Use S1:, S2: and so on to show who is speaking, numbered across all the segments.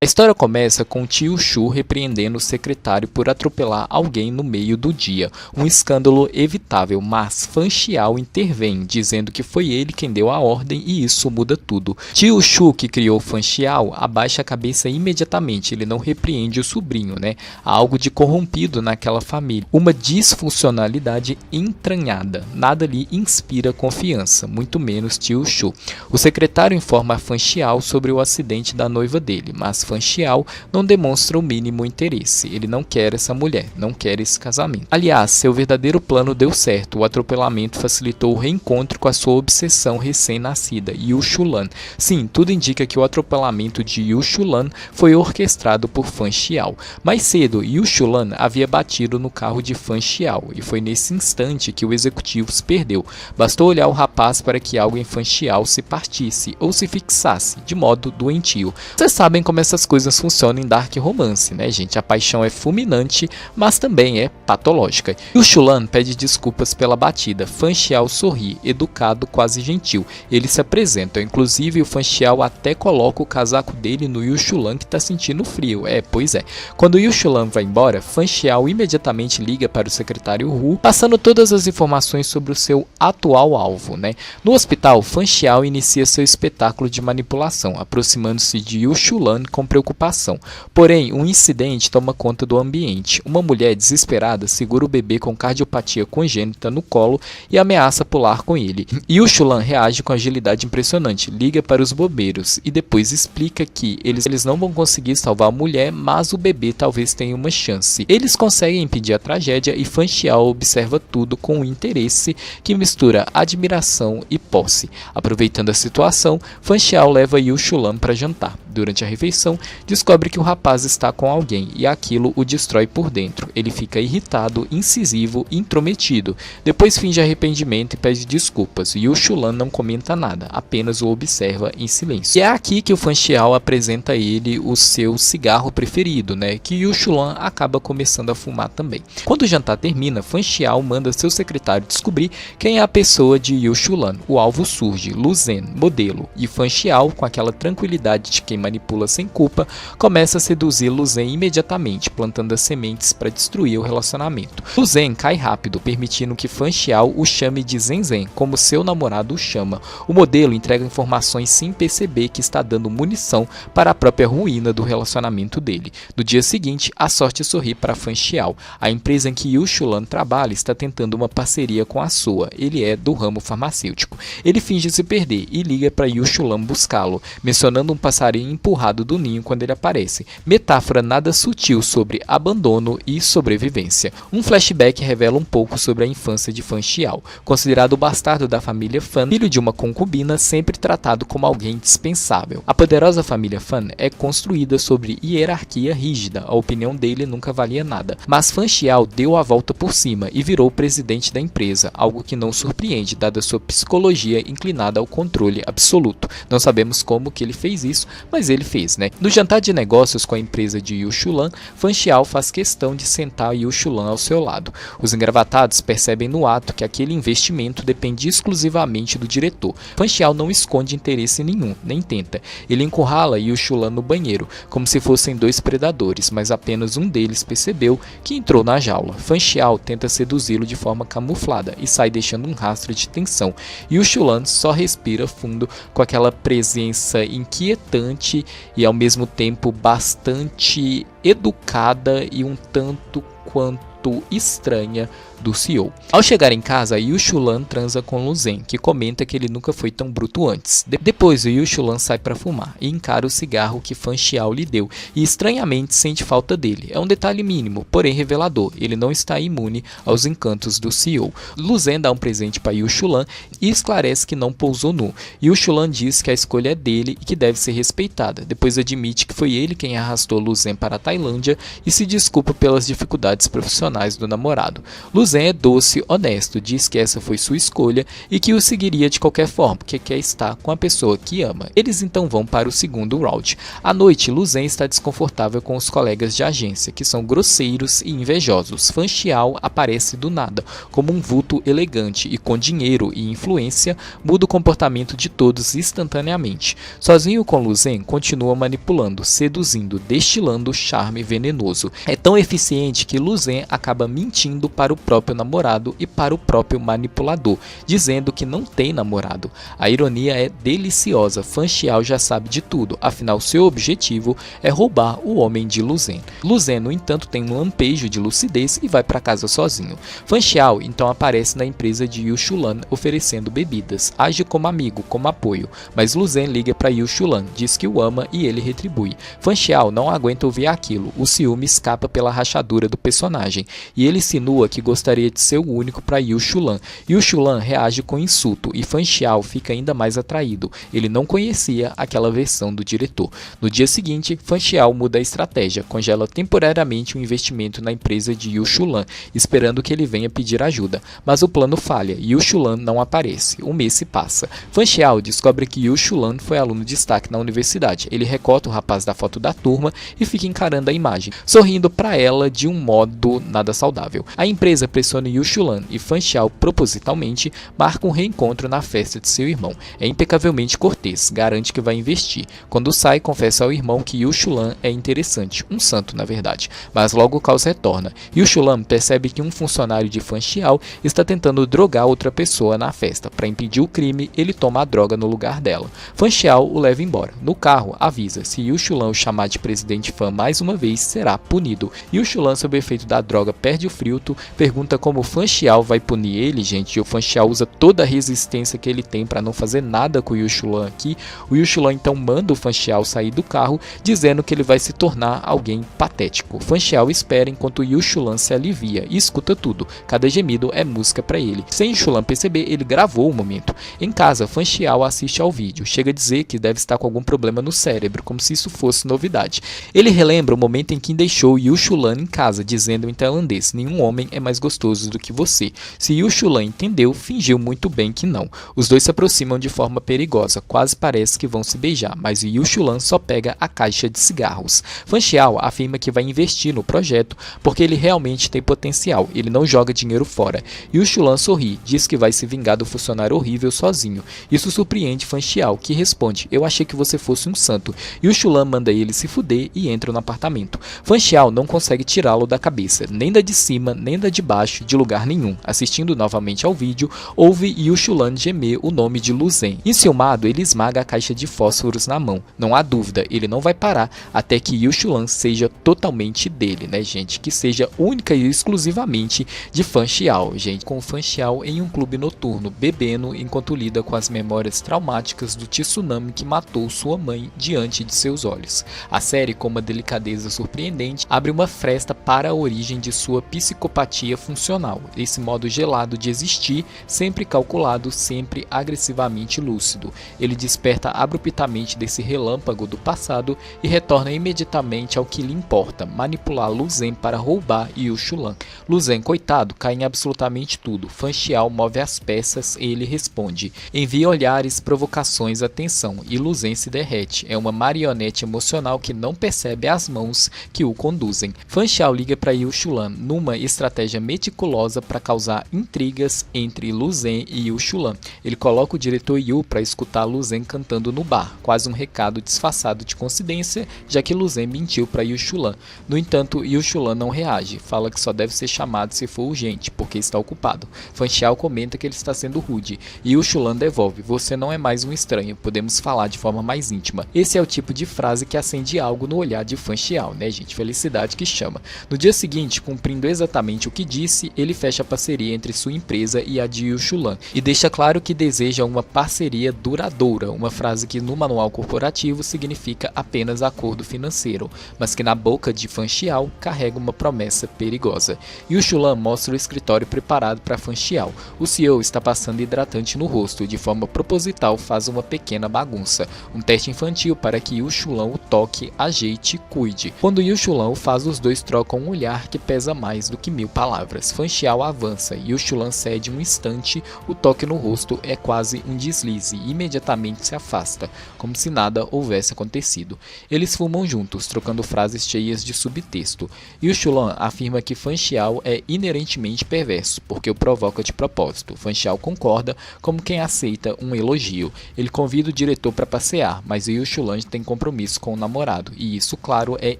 S1: A história começa com Tio Shu repreendendo o secretário por atropelar alguém no meio do dia. Um escândalo evitável, mas Fan Xiao intervém, dizendo que foi ele quem deu a ordem e isso muda tudo. Tio Shu, que criou Fan Xiao, abaixa a cabeça imediatamente, ele não repreende o sobrinho, né? Há algo de corrompido naquela família, uma disfuncionalidade entranhada. Nada lhe inspira confiança, muito menos Tio Shu. O secretário informa a Fan Xiao sobre o acidente da noiva dele, mas Fan Xiao não demonstra o mínimo interesse. Ele não quer essa mulher, não quer esse casamento. Aliás, seu verdadeiro plano deu certo. O atropelamento facilitou o reencontro com a sua obsessão recém-nascida, Yu Shulan. Sim, tudo indica que o atropelamento de Yu Shulan foi orquestrado por Fan Xiao. Mais cedo, Yu Shulan havia batido no carro de Fan Xiao, e foi nesse instante que o executivo se perdeu. Bastou olhar o rapaz para que algo em Fan Xiao se partisse, ou se fixasse, de modo doentio. Vocês sabem como essas coisas funcionam em Dark Romance, né, gente? A paixão é fulminante, mas também é patológica. Yu Shulan pede desculpas pela batida. Fan Xiao sorri, educado, quase gentil. Eles se apresentam, inclusive o Fan Xiao até coloca o casaco dele no Yu Shulan, que tá sentindo frio. Pois é. Quando o Yu Shulan vai embora, Fan Xiao imediatamente liga para o secretário Hu, passando todas as informações sobre o seu atual alvo, né? No hospital, Fan Xiao inicia seu espetáculo de manipulação, aproximando-se de Yu Shulan com preocupação. Porém, um incidente toma conta do ambiente. Uma mulher desesperada segura o bebê com cardiopatia congênita no colo e ameaça pular com ele. Yu Shulan reage com agilidade impressionante, liga para os bombeiros e depois explica que eles não vão conseguir salvar a mulher, mas o bebê talvez tenha uma chance. Eles conseguem impedir a tragédia e Fan Xiao observa tudo com um interesse que mistura admiração e posse. Aproveitando a situação, Fan Xiao leva Yu Shulan para jantar. Durante a refeição, descobre que o rapaz está com alguém e aquilo o destrói por dentro. Ele fica irritado, incisivo e intrometido. Depois finge arrependimento e pede desculpas. Yu Shulan não comenta nada, apenas o observa em silêncio. E é aqui que o Fan Xiao apresenta a ele o seu cigarro preferido, né? Que Yu Shulan acaba começando a fumar também. Quando o jantar termina, Fan Xiao manda seu secretário descobrir quem é a pessoa de Yu Shulan. O alvo surge, Lu Zhen, modelo, e Fan Xiao, com aquela tranquilidade de quem manipula sem culpa, começa a seduzir Lu Zhen imediatamente, plantando as sementes para destruir o relacionamento. Lu Zhen cai rápido, permitindo que Fan Xiao o chame de Zhen Zhen, como seu namorado o chama. O modelo entrega informações sem perceber que está dando munição para a própria ruína do relacionamento dele. No dia seguinte, a sorte sorri para Fan Xiao. A empresa em que Yu Shulan trabalha está tentando uma parceria com a sua. Ele é do ramo farmacêutico. Ele finge se perder e liga para Yu Shulan buscá-lo, mencionando um passarinho empurrado do ninho quando ele aparece. Metáfora nada sutil sobre abandono e sobrevivência. Um flashback revela um pouco sobre a infância de Fan Xiao. Considerado o bastardo da família Fan, filho de uma concubina, sempre tratado como alguém dispensável. A poderosa família Fan é construída sobre hierarquia rígida. A opinião dele nunca valia nada. Mas Fan Xiao deu a volta por cima e virou presidente da empresa, algo que não surpreende, dada sua psicologia inclinada ao controle absoluto. Não sabemos como que ele fez isso, mas ele fez, né? No jantar de negócios com a empresa de Yu Shulan, Fan Xiao faz questão de sentar Yu Shulan ao seu lado. Os engravatados percebem no ato que aquele investimento depende exclusivamente do diretor. Fan Xiao não esconde interesse nenhum, nem tenta. Ele encurrala Yu Shulan no banheiro, como se fossem dois predadores, mas apenas um deles percebeu que entrou na jaula. Fan Xiao tenta seduzi-lo de forma camuflada e sai deixando um rastro de tensão. Yu Shulan só respira fundo com aquela presença inquietante e ao mesmo tempo bastante educada e um tanto quanto estranha do CEO. Ao chegar em casa, Yu Shulan transa com Lu Zhen, que comenta que ele nunca foi tão bruto antes. Depois, o Yu Shulan sai para fumar e encara o cigarro que Fan Xiao lhe deu e estranhamente sente falta dele. É um detalhe mínimo, porém revelador. Ele não está imune aos encantos do CEO. Lu Zhen dá um presente para Yu Shulan e esclarece que não pousou nu. Yu Shulan diz que a escolha é dele e que deve ser respeitada. Depois admite que foi ele quem arrastou Lu Zhen para a Tailândia e se desculpa pelas dificuldades profissionais do namorado. Lu Luzhen é doce, honesto, diz que essa foi sua escolha e que o seguiria de qualquer forma, porque quer estar com a pessoa que ama. Eles então vão para o segundo round. À noite, Luzhen está desconfortável com os colegas de agência, que são grosseiros e invejosos. Fan Xiao aparece do nada, como um vulto elegante e com dinheiro e influência, muda o comportamento de todos instantaneamente. Sozinho com Luzhen, continua manipulando, seduzindo, destilando charme venenoso. É tão eficiente que Luzhen acaba mentindo para o próprio namorado e para o próprio manipulador, dizendo que não tem namorado. A ironia é deliciosa, Fan Xiao já sabe de tudo, afinal seu objetivo é roubar o homem de Luzhen. Luzhen, no entanto, tem um lampejo de lucidez e vai para casa sozinho. Fan Xiao então aparece na empresa de Yu Shulan oferecendo bebidas, age como amigo, como apoio, mas Luzhen liga para Yu Shulan, diz que o ama e ele retribui. Fan Xiao não aguenta ouvir aquilo, o ciúme escapa pela rachadura do personagem e ele insinua que gostaria de ser o único para Yu Shulan. Yu Shulan reage com insulto e Fan Xiao fica ainda mais atraído, ele não conhecia aquela versão do diretor. No dia seguinte, Fan Xiao muda a estratégia, congela temporariamente o investimento na empresa de Yu Shulan, esperando que ele venha pedir ajuda, mas o plano falha e Yu Shulan não aparece. Um mês se passa. Fan Xiao descobre que Yu Shulan foi aluno de destaque na universidade. Ele recorta o rapaz da foto da turma e fica encarando a imagem, sorrindo para ela de um modo nada saudável. A empresa pressiona Yu Shulan e Fan Xiao propositalmente marca um reencontro na festa de seu irmão. É impecavelmente cortês, garante que vai investir. Quando sai, confessa ao irmão que Yu Shulan é interessante, um santo na verdade, mas logo o caos retorna. Yu Shulan percebe que um funcionário de Fan Xiao está tentando drogar outra pessoa na festa. Para impedir o crime, ele toma a droga no lugar dela. Fan Xiao o leva embora. No carro, avisa: se Yu Shulan o chamar de presidente Fan mais uma vez, será punido. Yu Shulan, sob o efeito da droga, perde o filtro, pergunta como Fan Xiao vai punir ele, gente, e o Fan Xiao usa toda a resistência que ele tem para não fazer nada com o Yu Shulan aqui. O Yu Shulan então manda o Fan Xiao sair do carro, dizendo que ele vai se tornar alguém patético. Fan Xiao espera enquanto Yu Shulan se alivia e escuta tudo. Cada gemido é música para ele. Sem Yu Shulan perceber, ele gravou o momento. Em casa, Fan Xiao assiste ao vídeo. Chega a dizer que deve estar com algum problema no cérebro, como se isso fosse novidade. Ele relembra o momento em que deixou Yu Shulan em casa, dizendo em tailandês: nenhum homem é mais gostoso do que você. Se Yu Shulan entendeu, fingiu muito bem que não. Os dois se aproximam de forma perigosa, quase parece que vão se beijar, mas Yu Shulan só pega a caixa de cigarros. Fan Xiao afirma que vai investir no projeto porque ele realmente tem potencial, ele não joga dinheiro fora. Yu Shulan sorri, diz que vai se vingar do funcionário horrível sozinho. Isso surpreende Fan Xiao, que responde: eu achei que você fosse um santo. Yu Shulan manda ele se fuder e entra no apartamento. Fan Xiao não consegue tirá-lo da cabeça, nem da de cima, nem da de baixo, de lugar nenhum. Assistindo novamente ao vídeo, ouve Yu Shulan gemer o nome de Luzhen. Enciumado, ele esmaga a caixa de fósforos na mão. Não há dúvida, ele não vai parar até que Yu Shulan seja totalmente dele, né, gente? Que seja única e exclusivamente de Fan Xiao, gente. Com Fan Xiao em um clube noturno, bebendo enquanto lida com as memórias traumáticas do tsunami que matou sua mãe diante de seus olhos. A série, com uma delicadeza surpreendente, abre uma fresta para a origem de sua psicopatia funcional. Esse modo gelado de existir, sempre calculado, sempre agressivamente lúcido. Ele desperta abruptamente desse relâmpago do passado e retorna imediatamente ao que lhe importa: manipular Luzhen para roubar Yu Shulan. Luzhen, coitado, cai em absolutamente tudo. Fan Xiao move as peças e ele responde. Envia olhares, provocações, atenção, e Luzhen se derrete. É uma marionete emocional que não percebe as mãos que o conduzem. Fan Xiao liga para Yu Shulan numa estratégia meticulosa para causar intrigas entre Luzhen e Yu Shulan. Ele coloca o diretor Yu para escutar Luzhen cantando no bar, quase um recado disfarçado de coincidência, já que Luzhen mentiu para Yu Shulan. No entanto, Yu Shulan não reage, fala que só deve ser chamado se for urgente, porque está ocupado. Fan Xiao comenta que ele está sendo rude, e Yu Shulan devolve: você não é mais um estranho, podemos falar de forma mais íntima. Esse é o tipo de frase que acende algo no olhar de Fan Xiao, né, gente? Felicidade que chama. No dia seguinte, cumprindo exatamente o que disse, ele fecha a parceria entre sua empresa e a de Yu Shulan, e deixa claro que deseja uma parceria duradoura, uma frase que no manual corporativo significa apenas acordo financeiro, mas que na boca de Fan Xiao carrega uma promessa perigosa. Yu Shulan mostra o escritório preparado para Fan Xiao. O CEO está passando hidratante no rosto, de forma proposital faz uma pequena bagunça, um teste infantil para que Yu Shulan o toque, ajeite e cuide. Quando Yu Shulan o faz, os dois trocam um olhar que pesa mais do que 1000 palavras. sombras. Fan Xiao avança e Yu Shulan cede um instante, o toque no rosto é quase um deslize e imediatamente se afasta, como se nada houvesse acontecido. Eles fumam juntos, trocando frases cheias de subtexto. Yu Shulan afirma que Fan Xiao é inerentemente perverso, porque o provoca de propósito. Fan Xiao concorda, como quem aceita um elogio. Ele convida o diretor para passear, mas Yu Shulan tem compromisso com o namorado, e isso, claro, é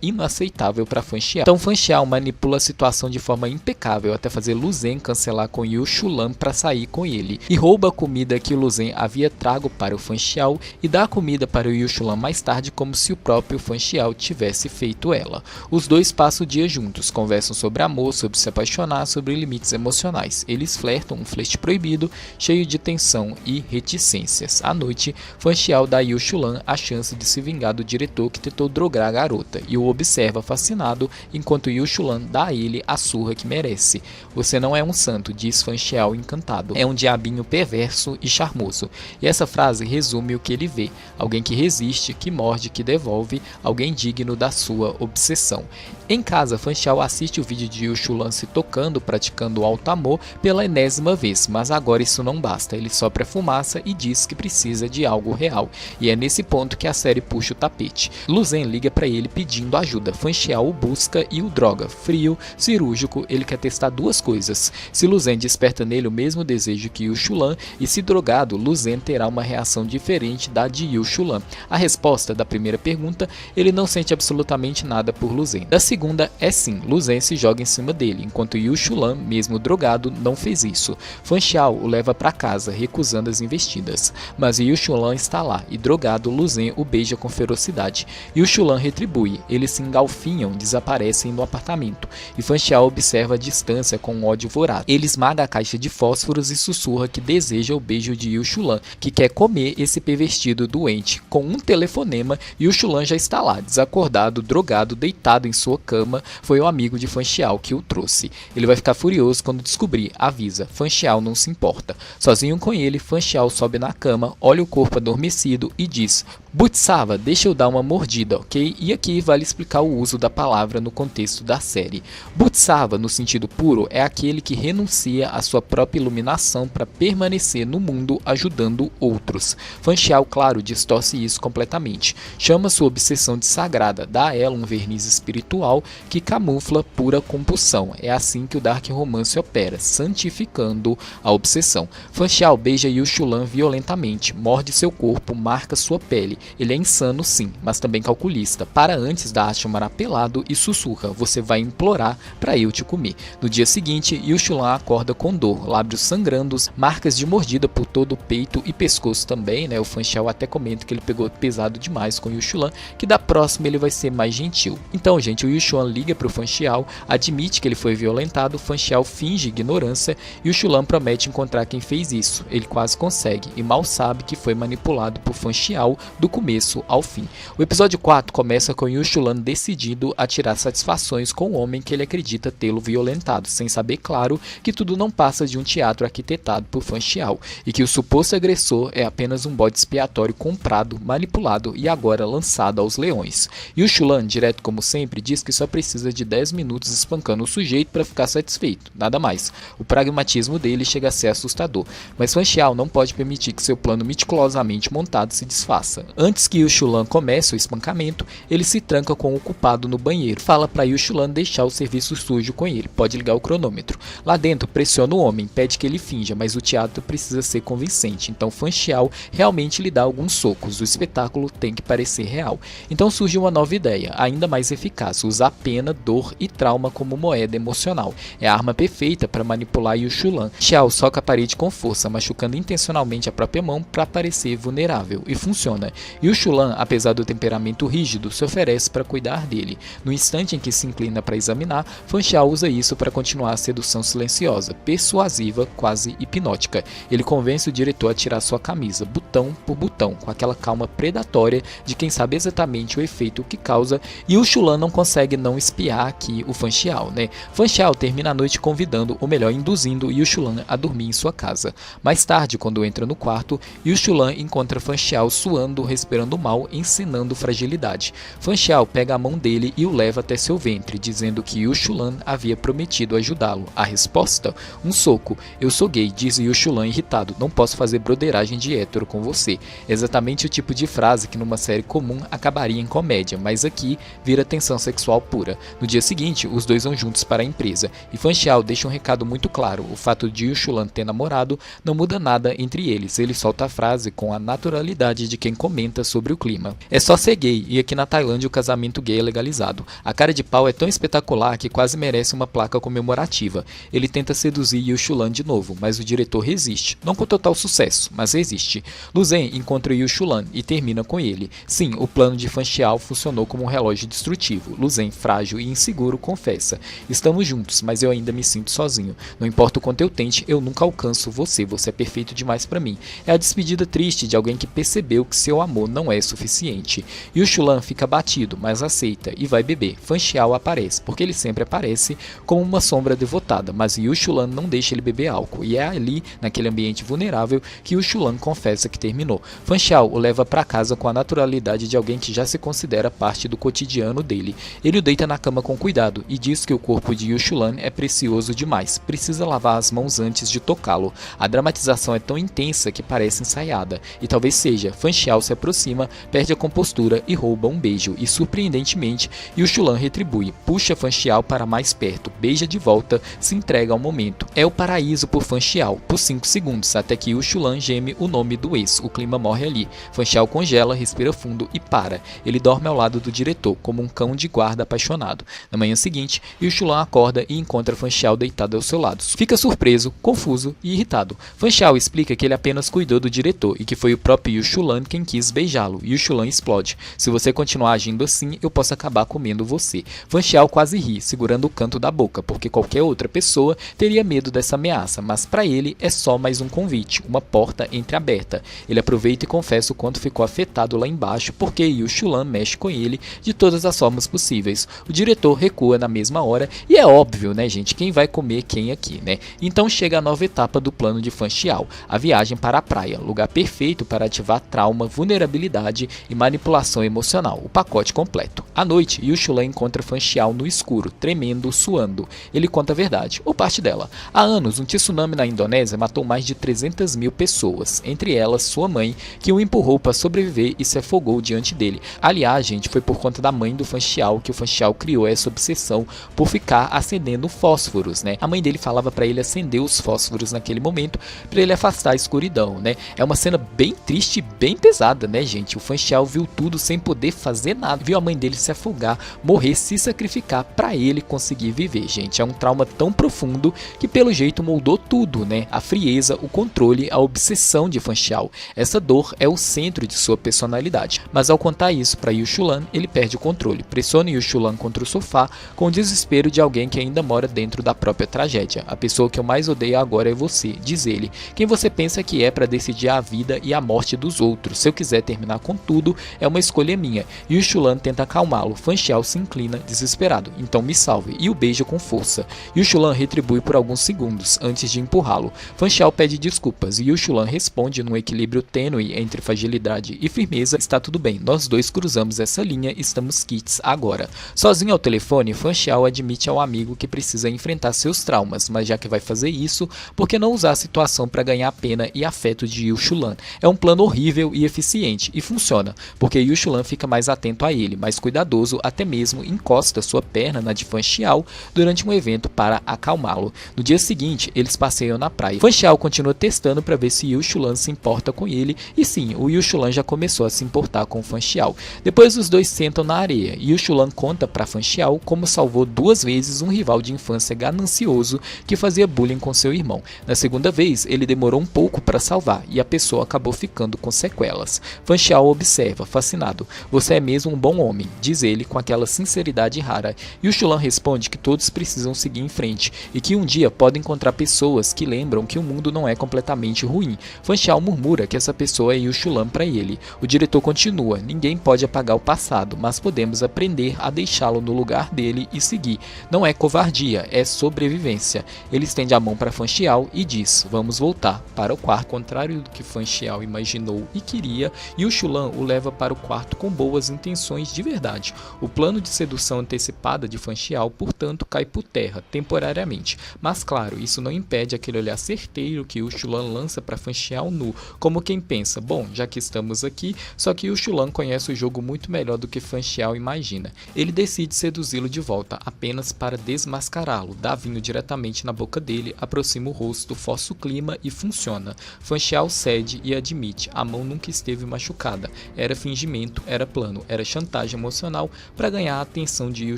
S1: inaceitável para Fan Xiao. Então Fan Xiao manipula a situação de forma impecável até fazer Lu Zhen cancelar com Yu Shulan para sair com ele, e rouba a comida que Lu Zhen havia trago para o Fan Xiao e dá a comida para o Yu Shulan mais tarde, como se o próprio Fan Xiao tivesse feito ela. Os dois passam o dia juntos, conversam sobre amor, sobre se apaixonar, sobre limites emocionais. Eles flertam, um flerte proibido, cheio de tensão e reticências. À noite, Fan Xiao dá a Yu Shulan a chance de se vingar do diretor que tentou drogar a garota, e o observa fascinado, enquanto Yu Shulan dá a ele a surra que merece. Você não é um santo, diz Fan Xiao encantado. É um diabinho perverso e charmoso. E essa frase resume o que ele vê. Alguém que resiste, que morde, que devolve, alguém digno da sua obsessão. Em casa, Fan Xiao assiste o vídeo de Yu Shulan se tocando, praticando alto amor pela enésima vez, mas agora isso não basta. Ele sopra fumaça e diz que precisa de algo real. E é nesse ponto que a série puxa o tapete. Lu Zhen liga para ele pedindo ajuda. Fan Xiao o busca e o droga. Frio, cirúrgico, ele quer testar duas coisas. Se Lu Zhen desperta nele o mesmo desejo que Yu Shulan, e se drogado, Lu Zhen terá uma reação diferente da de Yu Shulan. A resposta da primeira pergunta, ele não sente absolutamente nada por Lu Zhen. Da segunda é sim, Lu Zhen se joga em cima dele, enquanto Yu Shulan, mesmo drogado, não fez isso. Fan Xiao o leva para casa, recusando as investidas. Mas Yu Shulan está lá, e drogado, Lu Zhen o beija com ferocidade. Yu Shulan retribui, eles se engalfinham, desaparecem no apartamento, e Fan Xiao observa a distância com um ódio voraz. Ele esmaga a caixa de fósforos e sussurra que deseja o beijo de Yu Shulan, que quer comer esse pervertido doente. Com um telefonema, Yu Shulan já está lá, desacordado, drogado, deitado em sua cama. Foi o amigo de Fan Xiao que o trouxe. Ele vai ficar furioso quando descobrir, avisa. Fan Xiao não se importa. Sozinho com ele, Fan Xiao sobe na cama, olha o corpo adormecido e diz: Buttsava, deixa eu dar uma mordida, ok? E aqui vale explicar o uso da palavra no contexto da série. Buttsava, no sentido puro, é aquele que renuncia à sua própria iluminação para permanecer no mundo ajudando outros. Fan Xiao, claro, distorce isso completamente. Chama sua obsessão de sagrada, dá a ela um verniz espiritual que camufla pura compulsão. É assim que o Dark Romance opera, santificando a obsessão. Fan Xiao beija Yu Shulan violentamente, morde seu corpo, marca sua pele. Ele é insano sim, mas também calculista. Para antes da chamar pelado e sussurra: você vai implorar para eu te comer. No dia seguinte, Yu Shulan acorda com dor, lábios sangrando, marcas de mordida por todo o peito e pescoço também, né? O Fan Xiao até comenta que ele pegou pesado demais com Yu Shulan, que da próxima ele vai ser mais gentil. Então, gente, o Yu Shulan liga para o Fan Xiao, admite que ele foi violentado, Fan Xiao finge ignorância e o Shulan promete encontrar quem fez isso. Ele quase consegue e mal sabe que foi manipulado por Fan Xiao do começo ao fim. O episódio 4 começa com Yu Shulan decidido a tirar satisfações com o homem que ele acredita tê-lo violentado, sem saber, claro, que tudo não passa de um teatro arquitetado por Fan Xiao e que o suposto agressor é apenas um bode expiatório comprado, manipulado e agora lançado aos leões. Yu Shulan, direto como sempre, diz que só precisa de 10 minutos espancando o sujeito para ficar satisfeito, nada mais. O pragmatismo dele chega a ser assustador, mas Fan Xiao não pode permitir que seu plano meticulosamente montado se desfaça. Antes que Yu Shulan comece o espancamento, ele se tranca com o culpado no banheiro. Fala para Yu Shulan deixar o serviço sujo com ele, pode ligar o cronômetro. Lá dentro, pressiona o homem, pede que ele finja, mas o teatro precisa ser convincente, então Fan Xiao realmente lhe dá alguns socos, o espetáculo tem que parecer real. Então surge uma nova ideia, ainda mais eficaz, usar pena, dor e trauma como moeda emocional. É a arma perfeita para manipular Yu Shulan. Xiao soca a parede com força, machucando intencionalmente a própria mão para parecer vulnerável, e funciona. Yu Shulan, apesar do temperamento rígido, se oferece para cuidar dele. No instante em que se inclina para examinar, Fan Xiao usa isso para continuar a sedução silenciosa, persuasiva, quase hipnótica. Ele convence o diretor a tirar sua camisa, botão por botão, com aquela calma predatória de quem sabe exatamente o efeito que causa, e o Shulan não consegue não espiar aqui o Fan Xiao, né? Fan Xiao termina a noite convidando, ou melhor, induzindo Yu Shulan a dormir em sua casa. Mais tarde, quando entra no quarto, Yu Shulan encontra Fan Xiao suando, respirando mal, encenando fragilidade. Fan Xiao pega a mão dele e o leva até seu ventre, dizendo que Yu Shulan havia prometido conseguido ajudá-lo. A resposta? Um soco. Eu sou gay, diz Yu Shulan irritado. Não posso fazer broderagem de hétero com você. Exatamente o tipo de frase que numa série comum acabaria em comédia, mas aqui vira tensão sexual pura. No dia seguinte, os dois vão juntos para a empresa, e Fan Xiao deixa um recado muito claro. O fato de Yu Shulan ter namorado não muda nada entre eles. Ele solta a frase com a naturalidade de quem comenta sobre o clima. É só ser gay, e aqui na Tailândia o casamento gay é legalizado. A cara de pau é tão espetacular que quase merece uma placa comemorativa. Ele tenta seduzir Yu Shulan de novo, mas o diretor resiste. Não com total sucesso, mas resiste. Lu Zhen encontra Yu Shulan e termina com ele. Sim, o plano de Fan Xiao funcionou como um relógio destrutivo. Lu Zhen, frágil e inseguro, confessa: estamos juntos, mas eu ainda me sinto sozinho. Não importa o quanto eu tente, eu nunca alcanço você. Você é perfeito demais pra mim. É a despedida triste de alguém que percebeu que seu amor não é suficiente. Yu Shulan fica batido, mas aceita e vai beber. Fan Xiao aparece, porque ele sempre aparece como uma sombra devotada, mas Yu Shulan não deixa ele beber álcool, e é ali, naquele ambiente vulnerável, que Yu Shulan confessa que terminou. Fan Xiao o leva para casa com a naturalidade de alguém que já se considera parte do cotidiano dele. Ele o deita na cama com cuidado e diz que o corpo de Yu Shulan é precioso demais, precisa lavar as mãos antes de tocá-lo. A dramatização é tão intensa que parece ensaiada, e talvez seja. Fan Xiao se aproxima, perde a compostura e rouba um beijo, e surpreendentemente Yu Shulan retribui, puxa Fan Xiao para mais perto, beija de volta, se entrega ao momento. É o paraíso por Fan Xiao, por 5 segundos, até que Yu Shulan geme o nome do ex. O clima morre ali. Fan Xiao congela, respira fundo e para. Ele dorme ao lado do diretor, como um cão de guarda apaixonado. Na manhã seguinte, Yu Shulan acorda e encontra Fan Xiao deitado ao seu lado. Fica surpreso, confuso e irritado. Fan Xiao explica que ele apenas cuidou do diretor e que foi o próprio Yu Shulan quem quis beijá-lo. Yu Shulan explode. Se você continuar agindo assim, eu posso acabar comendo você. Fan Xiao quase ri, segurando o canto da boca, porque qualquer outra pessoa teria medo dessa ameaça, mas para ele é só mais um convite, uma porta entreaberta. Ele aproveita e confessa o quanto ficou afetado lá embaixo, porque Yu Shulan mexe com ele de todas as formas possíveis. O diretor recua na mesma hora, e é óbvio, né, gente, quem vai comer quem aqui, né? Então chega a nova etapa do plano de Fan Xiao, a viagem para a praia, lugar perfeito para ativar trauma, vulnerabilidade e manipulação emocional, o pacote completo. À noite, Yu Shulan encontra Fan Xiao no escuro, tremendo, suando. Ele conta a verdade, ou parte dela. Há anos, um tsunami na Indonésia matou mais de 300 mil pessoas, entre elas sua mãe, que o empurrou para sobreviver e se afogou diante dele. Aliás, gente, foi por conta da mãe do Fan Xiao que o Fan Xiao criou essa obsessão por ficar acendendo fósforos, né? A mãe dele falava para ele acender os fósforos naquele momento, para ele afastar a escuridão, né? É uma cena bem triste e bem pesada, né, gente? O Fan Xiao viu tudo sem poder fazer nada, viu a mãe dele se afogar, morrer, se sacrificar para ele conseguir viver, gente. É um trauma tão profundo que pelo jeito moldou tudo, né? A frieza, o controle, a obsessão de Fan Xiao. Essa dor é o centro de sua personalidade. Mas ao contar isso para Yu Shulan, ele perde o controle, pressiona Yu Shulan contra o sofá com o desespero de alguém que ainda mora dentro da própria tragédia. A pessoa que eu mais odeio agora é você, diz ele. Quem você pensa que é para decidir a vida e a morte dos outros? Se eu quiser terminar com tudo, é uma escolha minha. Yu Shulan tenta acalmá-lo. Fan Xiao se inclina, desesperado. Então me salve, e o beija com força. Yu Shulan retribui por alguns segundos, antes de empurrá-lo. Fan Xiao pede desculpas, e Yu Shulan responde num equilíbrio tênue entre fragilidade e firmeza: está tudo bem, nós dois cruzamos essa linha, estamos quites agora. Sozinho ao telefone, Fan Xiao admite ao amigo que precisa enfrentar seus traumas, mas já que vai fazer isso, por que não usar a situação para ganhar a pena e afeto de Yu Shulan? É um plano horrível e eficiente, e funciona, porque Yu Shulan fica mais atento a ele, mais cuidadoso, até mesmo encosta sua perna na de Fan Xiao durante um evento para acalmá-lo. No dia seguinte, eles passeiam na praia. Fan Xiao continua testando para ver se Yu Shulan se importa com ele, e sim, o Yu Shulan já começou a se importar com Fan Xiao. Depois os dois sentam na areia, e Yu Shulan conta para Fan Xiao como salvou 2 vezes um rival de infância ganancioso que fazia bullying com seu irmão. Na segunda vez, ele demorou um pouco para salvar, e a pessoa acabou ficando com sequelas. Fan Xiao observa, fascinado. Você é mesmo um bom homem, diz ele com aquela sinceridade rara. Yu Shulan responde que todos precisam seguir em frente, e que um dia podem encontrar pessoas que lembram que o mundo não é completamente ruim. Fan Xiao murmura que essa pessoa é Yu Shulan para ele. O diretor continua: ninguém pode apagar o passado, mas podemos aprender a deixá-lo no lugar dele e seguir. Não é covardia, é sobrevivência. Ele estende a mão para Fan Xiao e diz: vamos voltar para o quarto. Ao contrário do que Fan Xiao imaginou e queria, Yu Shulan o leva para o quarto com boas intenções de verdade. O plano de sedução antecipada de Fan Xiao, portanto, cai por terra, temporariamente. Mas claro, isso não impede aquele olhar certeiro que Yu Xulan lança para Fan Xiao nu, como quem pensa, bom, já que estamos aqui, só que Yu Xulan conhece o jogo muito melhor do que Fan Xiao imagina. Ele decide seduzi-lo de volta, apenas para desmascará-lo, dá vinho diretamente na boca dele, aproxima o rosto, força o clima e funciona. Fan Xiao cede e admite, a mão nunca esteve machucada, era fingimento, era plano, era chantagem emocional para ganhar a atenção de Yu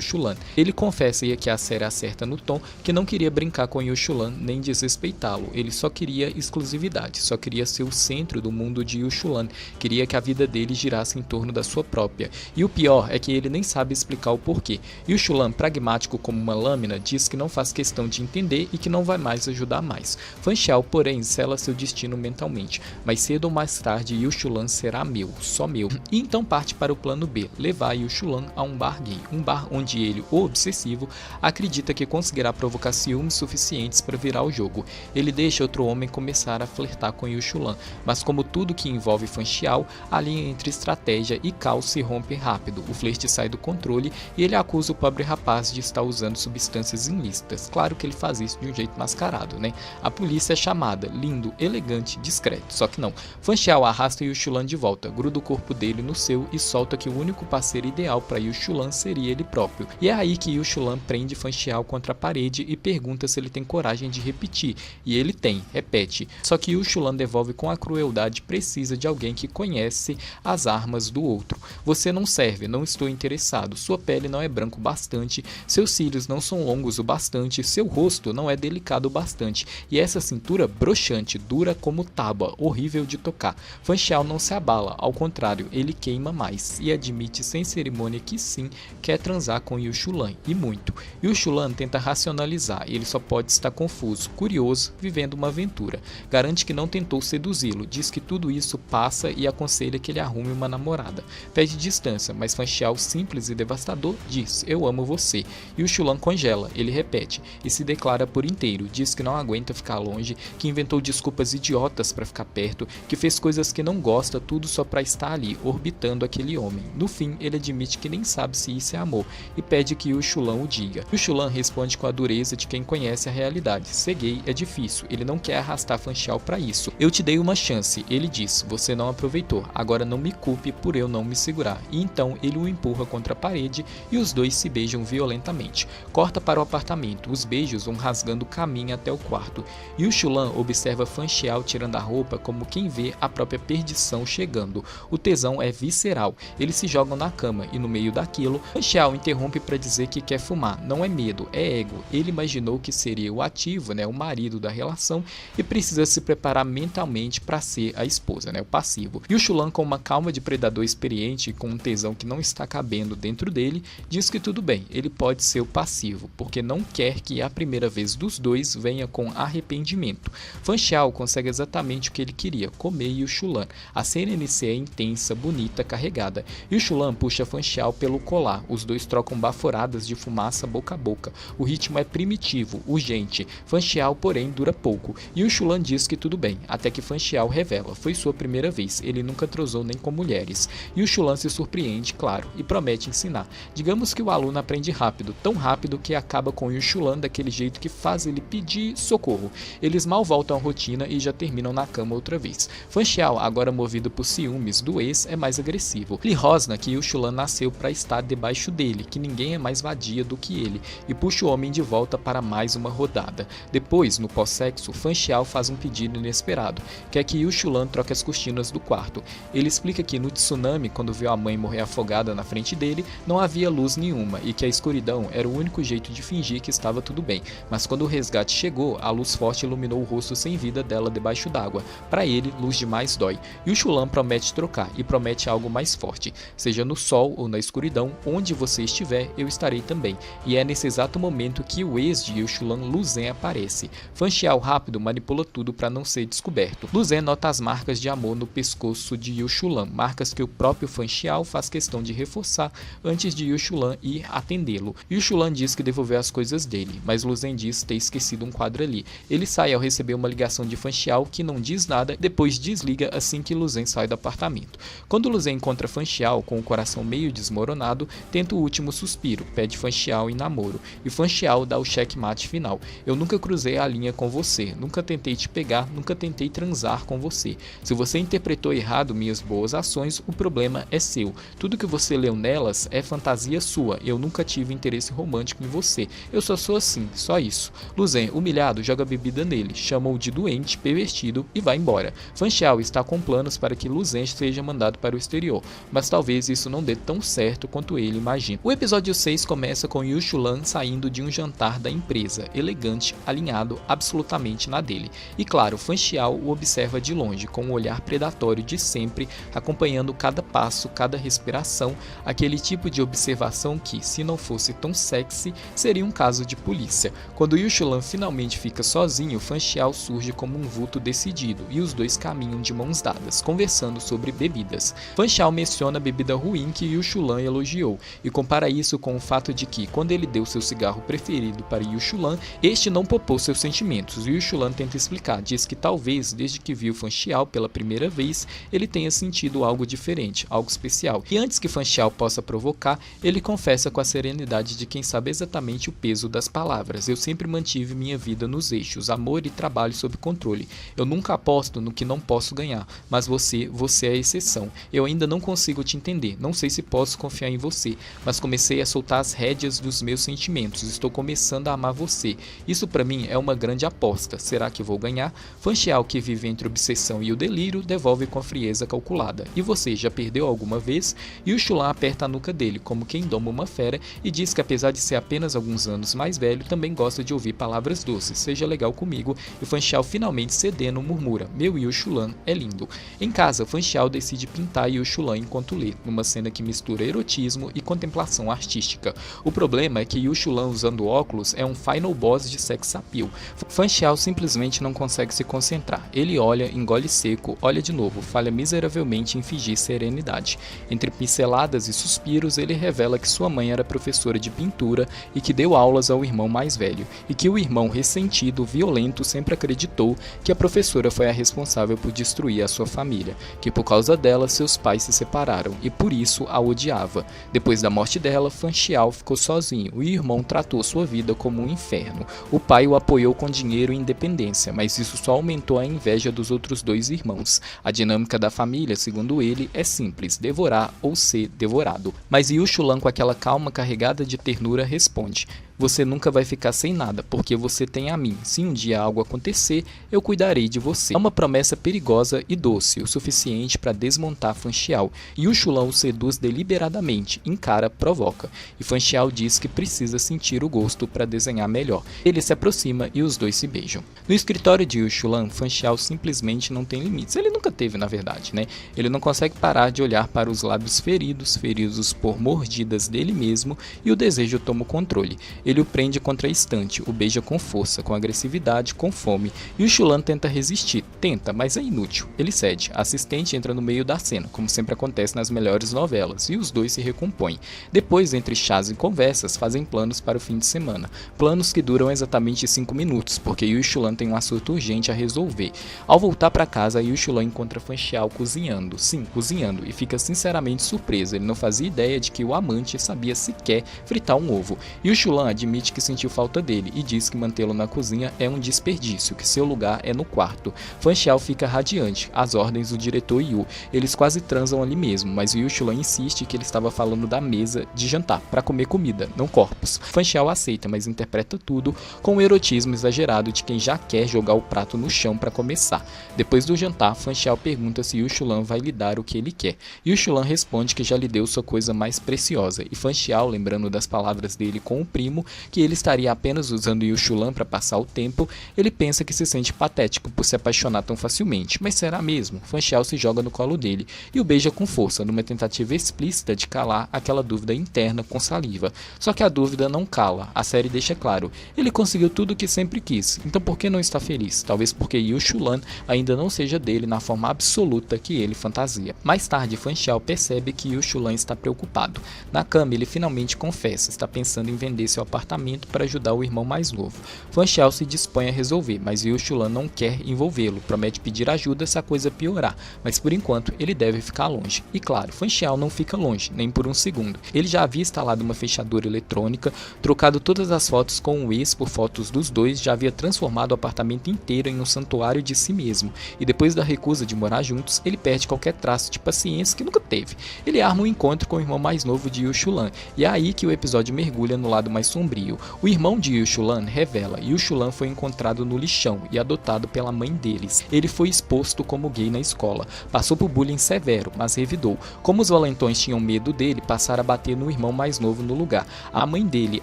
S1: Xulan. Ele confessa, e aqui a série acerta no tom, que não queria brincar com Yu Xulan nem desrespeitá-lo, ele só queria exclusividade, só queria ser o centro do mundo de Yu Xulan, queria que a vida dele girasse em torno da sua própria. E o pior é que ele nem sabe explicar o porquê. Yu Xulan, pragmático como uma lâmina, diz que não faz questão de entender e que não vai mais ajudar mais. Fan Xiao, porém, sela seu destino mentalmente, mas cedo ou mais tarde Yu Xulan será meu, só meu. E então parte para o plano B, levar Yu Xulan a um bar gay, um bar onde ele, o obsessivo, acredita que conseguirá provocar ciúmes suficientes para virar o jogo. Ele deixa outro homem começar a flertar com Yu Xulan, mas como tudo que envolve Fan Xiao, a linha entre estratégia e caos se rompe rápido, o flerte sai do controle e ele acusa o pobre rapaz de estar usando substâncias ilícitas. Claro que ele faz isso de um jeito mascarado, né? A polícia é chamada, lindo, elegante, discreto, só que não. Fan Xiao arrasta Yu Xulan de volta, gruda o corpo dele no seu e solta que o único parceiro ideal para Yu Xulan seria ele próprio. E é aí que Yu Xulan prende Fan Xiao contra a parede e pergunta se ele tem coragem de repetir, e ele tem, repete. Só que Yu Xulan devolve com a crueldade precisa de alguém que conhece as armas do outro. Você não serve, não estou interessado, sua pele não é branco bastante, seus cílios não são longos o bastante, seu rosto não é delicado o bastante, e essa cintura broxante, dura como tábua, horrível de tocar. Fan Xiao não se abala, ao contrário, ele queima mais, e admite sem cerimônia que sim, quer transar com Yu Xulan, e muito. Yu Xulan tenta racionalizar, ele só pode estar confuso, curioso, vivendo uma aventura. Garante que não tentou seduzi-lo, diz que tudo isso passa e aconselha que ele arrume uma namorada. Pede distância, mas Fan Xiao, simples e devastador, diz, eu amo você. Yu Xulan congela, ele repete, e se declara por inteiro, diz que não aguenta ficar longe, que inventou desculpas idiotas para ficar perto, que fez coisas que não gosta, tudo só para estar ali, orbitando aquele homem. No fim, ele admite que nem sabe se isso é amor, e pede que Yu Xulan o diga. Yu Xulan responde com a dureza de quem conhece a realidade, ser gay é difícil, ele não quer arrastar Fan Xiao para isso. Eu te dei uma chance, ele diz, você não aproveitou, agora não me culpe por eu não me segurar. E então ele o empurra contra a parede e os dois se beijam violentamente. Corta para o apartamento, os beijos vão rasgando o caminho até o quarto. Yu Xulan observa Fan Xiao tirando a roupa como quem vê a própria perdição chegando. O tesão é visceral, eles se jogam na cama e no meio daquilo, Fan Xiao interrompe para dizer que quer fumar, não é medo, é ego. Ele imaginou que seria o ativo, o marido da relação e precisa se preparar mentalmente para ser a esposa, o passivo. Yu Xulan, com uma calma de predador experiente e com um tesão que não está cabendo dentro dele, diz que tudo bem, ele pode ser o passivo, porque não quer que a primeira vez dos dois venha com arrependimento. Fan Xiao consegue exatamente o que ele queria, comer Yu Xulan. A cena inicial é intensa, bonita, carregada. Yu Xulan puxa Fan Xiao pelo colar, os dois trocam baforadas de fumaça boca a boca. O ritmo é primitivo, urgente. Fan Xiao, porém, dura pouco. Yu Xulan diz que tudo bem, até que Fan Xiao revela, foi sua primeira vez, ele nunca transou nem com mulheres. Yu Xulan se surpreende, claro, e promete ensinar. Digamos que o aluno aprende rápido, tão rápido que acaba com Yu Xulan daquele jeito que faz ele pedir socorro. Eles mal voltam à rotina e já terminam na cama outra vez. Fan Xiao, agora movido por ciúmes do ex, é mais agressivo. Ele rosna que Yu Xulan nasceu para estar debaixo dele, que ninguém é mais vadia do que ele, e puxa o homem de volta para mais uma rodada. Depois, no pós-sexo, Fan Xiao faz um pedido inesperado, quer que Yu Xulan troque as cortinas do quarto. Ele explica que no tsunami, quando viu a mãe morrer afogada na frente dele, não havia luz nenhuma e que a escuridão era o único jeito de fingir que estava tudo bem, mas quando o resgate chegou, a luz forte iluminou o rosto sem vida dela debaixo d'água. Para ele, luz demais dói. Yu Xulan promete trocar e promete algo mais forte, seja no sol ou na escuridão, onde você estiver, eu estarei também. E é nesse exato momento que o ex de Yu Xulan, Luzhen, aparece. Fan Xiao rápido manipula tudo para não ser descoberto. Luzhen nota as marcas de amor no pescoço de Yu Xulan, marcas que o próprio Fan Xiao faz questão de reforçar antes de Yu Xulan ir atendê-lo. Yu Xulan diz que devolveu as coisas dele, mas Luzhen diz ter esquecido um quadro ali. Ele sai ao receber uma ligação de Fan Xiao que não diz nada, depois desliga assim que Luzhen sai do apartamento. Quando Luzhen encontra Fan Xiao com o coração meio desmoronado, tenta o último suspiro, pede Fan Xiao em namoro. e Fan Xiao dá o checkmate final. Eu nunca cruzei a linha com você, nunca tentei te pegar, nunca tentei transar com você. Se você interpretou errado minhas boas ações, o problema é seu. Tudo que você leu nelas é fantasia sua, eu nunca tive interesse romântico em você. Eu só sou assim, só isso. Luzen, humilhado, joga bebida nele, chama-o de doente, pervertido e vai embora. Fan Xiao está com planos para que Luzen seja mandado para o exterior, mas talvez isso não dê tão certo quanto ele imagina. O episódio 6 começa com Yu Shulan saindo de um jantar da empresa, elegante, alinhado absolutamente na dele. E claro, Fan Xiao o observa de longe, com um olhar predatório de sempre, acompanhando cada passo, cada respiração, aquele tipo de observação que, se não fosse tão sexy, seria um caso de polícia. Quando Yu Shulan finalmente fica sozinho, Fan Xiao surge como um vulto decidido, e os dois caminham de mãos dadas, conversando sobre bebidas. Fan Xiao menciona a bebida ruim que Yu Shulan elogiou, e compara isso com o fato de que, quando ele deu seu cigarro preferido para Yu Shulan, este não poupou seus sentimentos. Yu Shulan tenta explicar, diz que talvez, desde que viu Fan Xiao pela primeira vez, ele tenha sentido algo diferente, algo especial. E antes que Fan Xiao possa provocar, ele confessa com a serenidade de quem sabe exatamente o peso das palavras. Eu sempre mantive minha vida nos eixos, amor e trabalho sob controle. Eu nunca aposto no que não posso ganhar, mas você é a exceção. Eu ainda não consigo te entender, não sei se posso confiar em você, mas comecei a soltar as rédeas dos meus sentimentos, estou começando a amar você. Isso para mim é uma grande aposta, será que vou ganhar? Fan Xiao, que vive entre a obsessão e o delírio, devolve com frieza calculada. E você, já perdeu alguma vez? Yu Shulan aperta a nuca dele, como quem doma uma fera, e diz que apesar de ser apenas alguns anos mais velho, também gosta de ouvir palavras doces, seja legal comigo, e Fan Xiao finalmente cedendo murmura, meu Yu Shulan é lindo. Em casa, Fan Xiao decide pintar Yu Shulan enquanto lê, numa cena que mistura erotismo e contemplação artística. O problema é que Yu Shulan usando óculos é um final boss de sex appeal. Fan Xiao simplesmente não consegue se concentrar. Ele olha, engole seco, olha de novo, falha miseravelmente em fingir serenidade. Entre pinceladas e suspiros, ele revela que sua mãe era professora de pintura e que deu aulas ao irmão mais velho, e que o irmão ressentido, violento, sempre acreditou que a professora foi a responsável por destruir a sua família, que por causa dela seus pais se separaram e por isso a odiava. Depois da morte dela, Fan Xiao ficou sozinho e o irmão tratou sua vida como um inferno. O pai o apoiou com dinheiro e independência, mas isso só aumentou a inveja dos outros dois irmãos. A dinâmica da família, segundo ele, é simples, devorar ou ser devorado. Mas Yu Shulan, com aquela calma carregada de ternura, responde: você nunca vai ficar sem nada, porque você tem a mim. Se um dia algo acontecer, eu cuidarei de você. É uma promessa perigosa e doce, o suficiente para desmontar Fan Xiao. Yu Shulan o seduz deliberadamente, encara, provoca. E Fan Xiao diz que precisa sentir o gosto para desenhar melhor. Ele se aproxima e os dois se beijam. No escritório de Yu Shulan, Fan Xiao simplesmente não tem limites. Ele nunca teve, na verdade, né? Ele não consegue parar de olhar para os lábios feridos por mordidas dele mesmo, e o desejo toma o controle. Ele o prende contra a estante, o beija com força, com agressividade, com fome, e o Shulan tenta resistir. Tenta, mas é inútil. Ele cede. A assistente entra no meio da cena, como sempre acontece nas melhores novelas, e os dois se recompõem. Depois, entre chás e conversas, fazem planos para o fim de semana. Planos que duram exatamente 5 minutos, porque Yu Shulan tem um assunto urgente a resolver. Ao voltar para casa, Yu Shulan encontra Fan Xiao cozinhando. Sim, cozinhando, e fica sinceramente surpreso. Ele não fazia ideia de que o amante sabia sequer fritar um ovo. Yu Shulan admite que sentiu falta dele e diz que mantê-lo na cozinha é um desperdício, que seu lugar é no quarto. Fan Xiao fica radiante, às ordens do diretor Yu. Eles quase transam ali mesmo, mas Yu Shulan insiste que ele estava falando da mesa de jantar, para comer comida, não corpos. Fan Xiao aceita, mas interpreta tudo com o erotismo exagerado de quem já quer jogar o prato no chão para começar. Depois do jantar, Fan Xiao pergunta se Yu Shulan vai lhe dar o que ele quer. Yu Shulan responde que já lhe deu sua coisa mais preciosa, e Fan Xiao, lembrando das palavras dele com o primo, que ele estaria apenas usando Yu Shulan para passar o tempo, ele pensa que se sente patético por se apaixonar tão facilmente. Mas será mesmo? Fan Xiao se joga no colo dele e o beija com força, numa tentativa explícita de calar aquela dúvida interna com saliva. Só que a dúvida não cala, a série deixa claro, ele conseguiu tudo o que sempre quis, então por que não está feliz? Talvez porque Yu Shulan ainda não seja dele na forma absoluta que ele fantasia. Mais tarde, Fan Xiao percebe que Yu Shulan está preocupado. Na cama, ele finalmente confessa, está pensando em vender seu apartamento para ajudar o irmão mais novo. Fan Xiao se dispõe a resolver, mas Yu Shulan não quer envolvê-lo, promete pedir ajuda se a coisa piorar, mas por enquanto ele deve ficar longe. E claro, Fan Xiao não fica longe, nem por um segundo. Ele já havia instalado uma fechadura eletrônica, trocado todas as fotos com o ex por fotos dos dois, já havia transformado o apartamento inteiro em um santuário de si mesmo, e depois da recusa de morar juntos, ele perde qualquer traço de paciência que nunca teve. Ele arma um encontro com o irmão mais novo de Yu Shulan, e é aí que o episódio mergulha no lado mais sombrio. O irmão de Yu Shulan revela: Yu Shulan foi encontrado no lixão e adotado pela mãe deles. Ele foi exposto como gay na escola, passou por bullying severo, mas revidou. Como os valentões tinham medo dele, passaram a bater no irmão mais novo no lugar. A mãe dele,